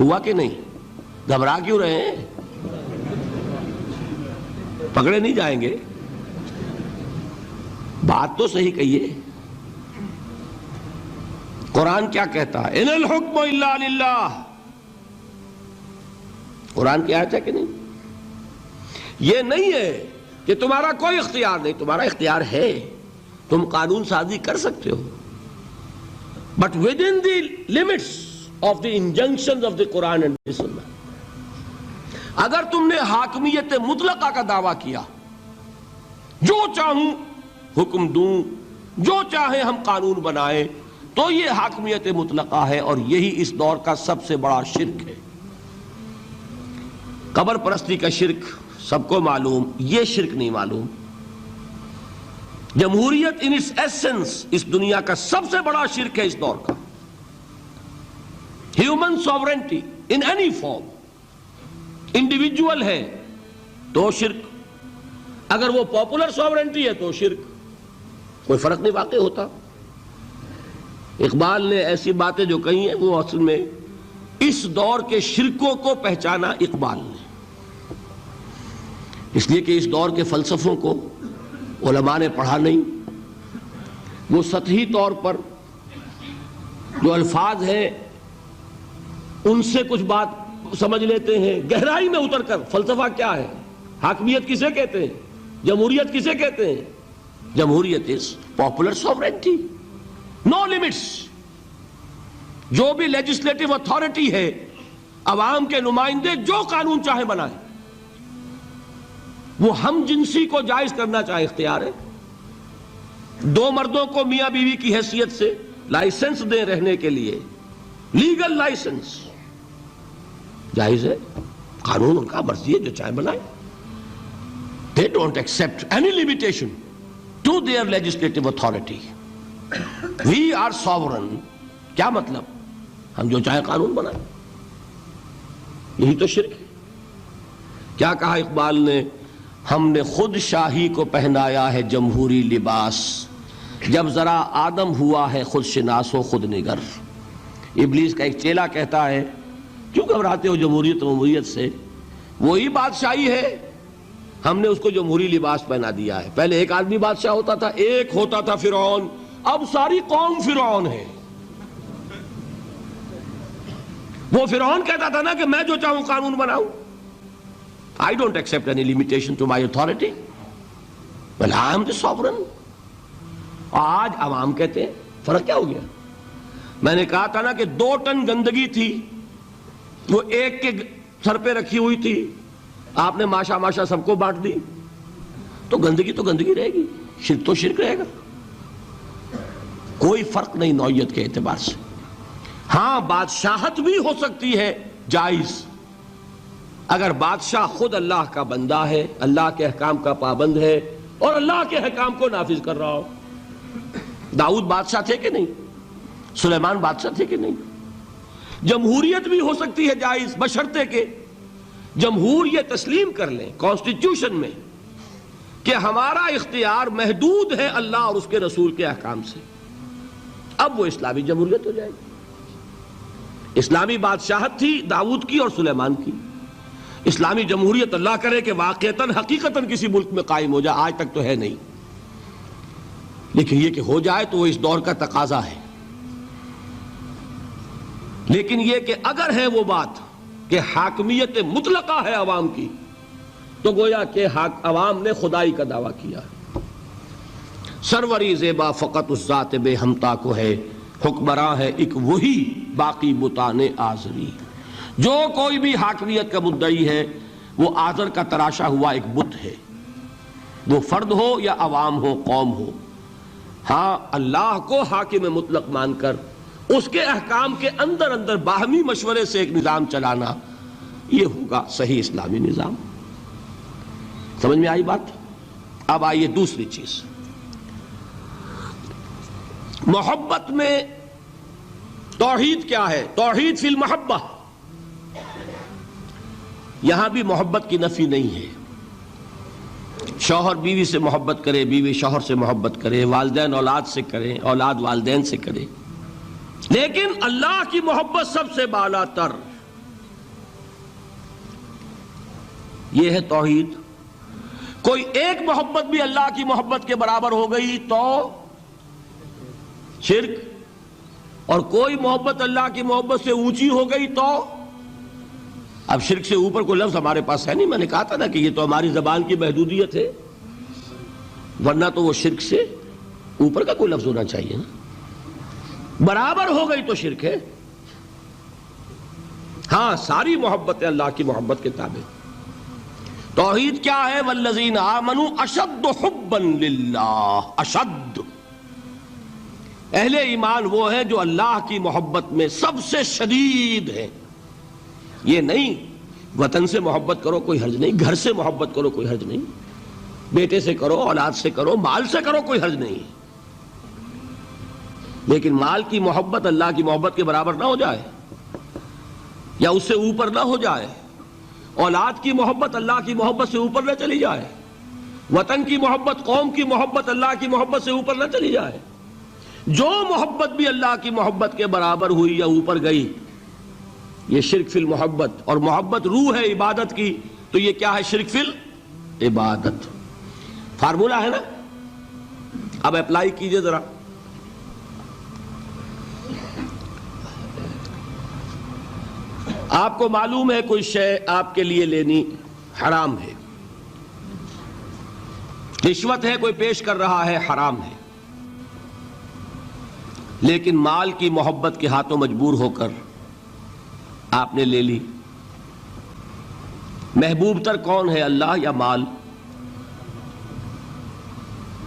ہوا کہ نہیں؟ گھبرا کیوں رہے ہیں؟ پکڑے نہیں جائیں گے؟ بات تو صحیح کہیے. قرآن کیا کہتا ہے؟ ان الحکم الا للہ. قرآن کی آیت ہے کہ نہیں؟ یہ نہیں ہے کہ تمہارا کوئی اختیار نہیں، تمہارا اختیار ہے، تم قانون سازی کر سکتے ہو، but with in the limits of the injunctions of the Quran and the Sunnah. اگر تم نے حاکمیت مطلقہ کا دعویٰ کیا، جو چاہوں حکم دوں، جو چاہے ہم قانون بنائیں، تو یہ حاکمیت مطلقہ ہے، اور یہی اس دور کا سب سے بڑا شرک ہے. قبر پرستی کا شرک سب کو معلوم، یہ شرک نہیں معلوم. جمہوریت ان اٹس ایسنس اس دنیا کا سب سے بڑا شرک ہے اس دور کا. Human sovereignty in any form, individual ہے تو شرک، اگر وہ پاپولر سوورنٹی ہے تو شرک، کوئی فرق نہیں واقع ہوتا. اقبال نے ایسی باتیں جو کہی ہیں وہ اصل میں اس دور کے شرکوں کو پہچانا اقبال نے، اس لیے کہ اس دور کے فلسفوں کو علماء نے پڑھا نہیں. وہ سطحی طور پر جو الفاظ ہیں ان سے کچھ بات سمجھ لیتے ہیں، گہرائی میں اتر کر فلسفہ کیا ہے، حاکمیت کسے کہتے ہیں، جمہوریت کسے کہتے ہیں. جمہوریت is popular sovereignty, know limits. جو بھی لیجسلیٹو اتھارٹی ہے، عوام کے نمائندے جو قانون چاہے بنائیں، وہ ہم جنسی کو جائز کرنا چاہے اختیار ہے. دو مردوں کو میاں بیوی کی حیثیت سے لائسنس دیں رہنے کے لیے، لیگل لائسنس، جائز ہے، قانون ان کا مرضی ہے، جو چاہے بنائے. They don't accept any limitation to their legislative authority. We are sovereign. کیا مطلب؟ ہم جو چاہے قانون بنائیں. یہی تو شرک ہے. کیا کہا اقبال نے؟ ہم نے خود شاہی کو پہنایا ہے جمہوری لباس، جب ذرا آدم ہوا ہے خود شناس و خود نگر. ابلیس کا ایک چیلا کہتا ہے کیوں گھبراتے ہو جمہوریت و جمہوریت سے؟ وہی بادشاہی ہے، ہم نے اس کو جمہوری لباس پہنا دیا ہے. پہلے ایک آدمی بادشاہ ہوتا تھا، ایک ہوتا تھا فرعون، اب ساری قوم فرعون ہے. وہ فرعون کہتا تھا نا کہ میں جو چاہوں قانون بناؤں. I don't accept any limitation to my authority. Well, I am the sovereign. آج عوام کہتے ہیں. فرق کیا ہو گیا؟ میں نے کہا تھا نا کہ 2 ٹن گندگی تھی، وہ ایک کے سر پہ رکھی ہوئی تھی، آپ نے ماشا ماشا سب کو بانٹ دی، تو گندگی رہے گی، شرک تو شرک رہے گا. کوئی فرق نہیں نوعیت کے اعتبار سے. ہاں بادشاہت بھی ہو سکتی ہے جائز، اگر بادشاہ خود اللہ کا بندہ ہے، اللہ کے احکام کا پابند ہے اور اللہ کے احکام کو نافذ کر رہا ہو. داؤد بادشاہ تھے کہ نہیں؟ سلیمان بادشاہ تھے کہ نہیں؟ جمہوریت بھی ہو سکتی ہے جائز، بشرطے کہ جمہور یہ تسلیم کر لیں کانسٹیٹیوشن میں کہ ہمارا اختیار محدود ہے اللہ اور اس کے رسول کے احکام سے. اب وہ اسلامی جمہوریت ہو جائے گی. اسلامی بادشاہت تھی داؤد کی اور سلیمان کی. اسلامی جمہوریت اللہ کرے کہ واقعتاً حقیقتاً کسی ملک میں قائم ہو جائے، آج تک تو ہے نہیں، لیکن یہ کہ ہو جائے تو وہ اس دور کا تقاضا ہے. لیکن یہ کہ اگر ہے وہ بات کہ حاکمیت مطلقہ ہے عوام کی، تو گویا کہ عوام نے خدائی کا دعویٰ کیا. سروری زیبا فقط اس ذات بے ہمتا کو ہے، حکمراں ہے ایک وہی باقی بتان آزری. جو کوئی بھی حاکمیت کا مدعی ہے وہ آزر کا تراشا ہوا ایک بت ہے، وہ فرد ہو یا عوام ہو، قوم ہو. ہاں اللہ کو حاکم مطلق مان کر اس کے احکام کے اندر اندر باہمی مشورے سے ایک نظام چلانا، یہ ہوگا صحیح اسلامی نظام. سمجھ میں آئی بات؟ اب آئیے دوسری چیز، محبت میں توحید کیا ہے؟ توحید فی المحبہ. یہاں بھی محبت کی نفی نہیں ہے. شوہر بیوی سے محبت کرے، بیوی شوہر سے محبت کرے، والدین اولاد سے کریں، اولاد والدین سے کرے، لیکن اللہ کی محبت سب سے بالا تر. یہ ہے توحید. کوئی ایک محبت بھی اللہ کی محبت کے برابر ہو گئی تو شرک، اور کوئی محبت اللہ کی محبت سے اونچی ہو گئی تو اب شرک سے اوپر کوئی لفظ ہمارے پاس ہے نہیں. میں نے کہا تھا نا کہ یہ تو ہماری زبان کی محدودیت ہے، ورنہ تو وہ شرک سے اوپر کا کوئی لفظ ہونا چاہیے نا. برابر ہو گئی تو شرک ہے. ہاں ساری محبتیں اللہ کی محبت کے تابع. توحید کیا ہے؟ والذین آمنوا اشد حبا للہ. اشد، اہل ایمان وہ ہیں جو اللہ کی محبت میں سب سے شدید ہیں. یہ نہیں وطن سے محبت کرو کوئی حرج نہیں، گھر سے محبت کرو کوئی حرج نہیں، بیٹے سے کرو، اولاد سے کرو، مال سے کرو، کوئی حرج نہیں، لیکن مال کی محبت اللہ کی محبت کے برابر نہ ہو جائے یا اس سے اوپر نہ ہو جائے. اولاد کی محبت اللہ کی محبت سے اوپر نہ چلی جائے. وطن کی محبت، قوم کی محبت اللہ کی محبت سے اوپر نہ چلی جائے. جو محبت بھی اللہ کی محبت کے برابر ہوئی یا اوپر گئی، یہ شرک فی المحبت. اور محبت روح ہے عبادت کی، تو یہ کیا ہے؟ شرک فی العبادت. فارمولہ ہے نا. اب اپلائی کیجئے ذرا. آپ کو معلوم ہے کوئی شے آپ کے لیے لینی حرام ہے، رشوت ہے کوئی پیش کر رہا ہے، حرام ہے، لیکن مال کی محبت کے ہاتھوں مجبور ہو کر آپ نے لے لی. محبوب تر کون ہے، اللہ یا مال؟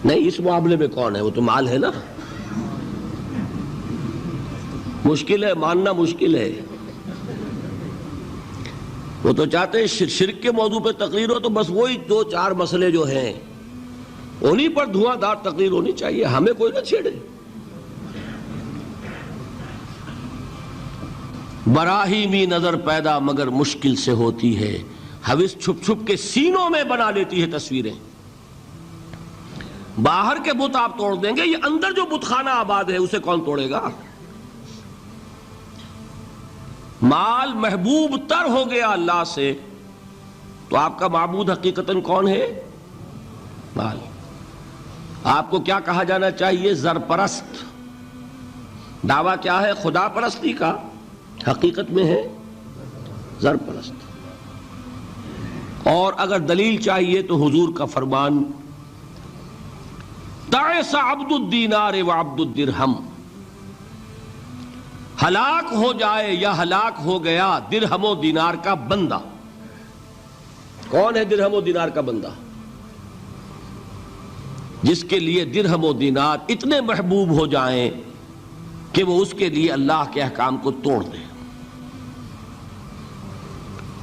نہیں، اس معاملے میں کون ہے؟ وہ تو مال ہے نا. مشکل ہے، ماننا مشکل ہے. وہ تو چاہتے ہیں شرک کے موضوع پہ تقریر ہو تو بس وہی 2-4 مسئلے جو ہیں انہی پر دھواں دار تقریر ہونی چاہیے، ہمیں کوئی نہ چھیڑے۔ براہیمی نظر پیدا مگر مشکل سے ہوتی ہے، حوث چھپ چھپ کے سینوں میں بنا لیتی ہے تصویریں۔ باہر کے بت آپ توڑ دیں گے، یہ اندر جو بت خانہ آباد ہے اسے کون توڑے گا؟ مال محبوب تر ہو گیا اللہ سے تو آپ کا معبود حقیقتاً کون ہے؟ مال۔ آپ کو کیا کہا جانا چاہیے؟ زر پرست۔ دعویٰ کیا ہے؟ خدا پرستی کا، حقیقت میں ہے زر پرست۔ اور اگر دلیل چاہیے تو حضور کا فرمان تعس عبد الدینار وعبد الدرہم، ہلاک ہو جائے یا ہلاک ہو گیا درہم و دینار کا بندہ۔ کون ہے درہم و دینار کا بندہ؟ جس کے لیے درہم و دینار اتنے محبوب ہو جائیں کہ وہ اس کے لیے اللہ کے احکام کو توڑ دے۔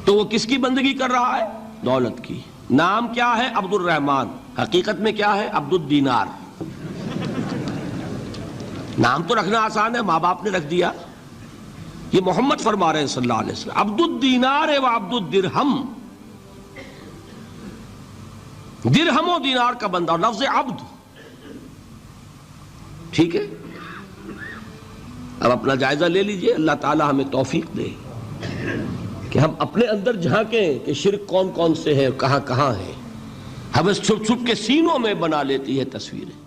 تو وہ کس کی بندگی کر رہا ہے؟ دولت کی۔ نام کیا ہے؟ عبد الرحمن، حقیقت میں کیا ہے؟ عبد الدینار۔ نام تو رکھنا آسان ہے، ماں باپ نے رکھ دیا، یہ محمد فرما رہے ہیں صلی اللہ علیہ وسلم، عبد الدینار و عبد الدرہم، درہم و دینار کا بندہ، لفظ عبد۔ ٹھیک ہے، اب اپنا جائزہ لے لیجئے، اللہ تعالی ہمیں توفیق دے کہ ہم اپنے اندر جھانکیں کہ شرک کون کون سے ہے، کہاں کہاں ہے۔ حوث چھپ چھپ کے سینوں میں بنا لیتی ہے تصویریں۔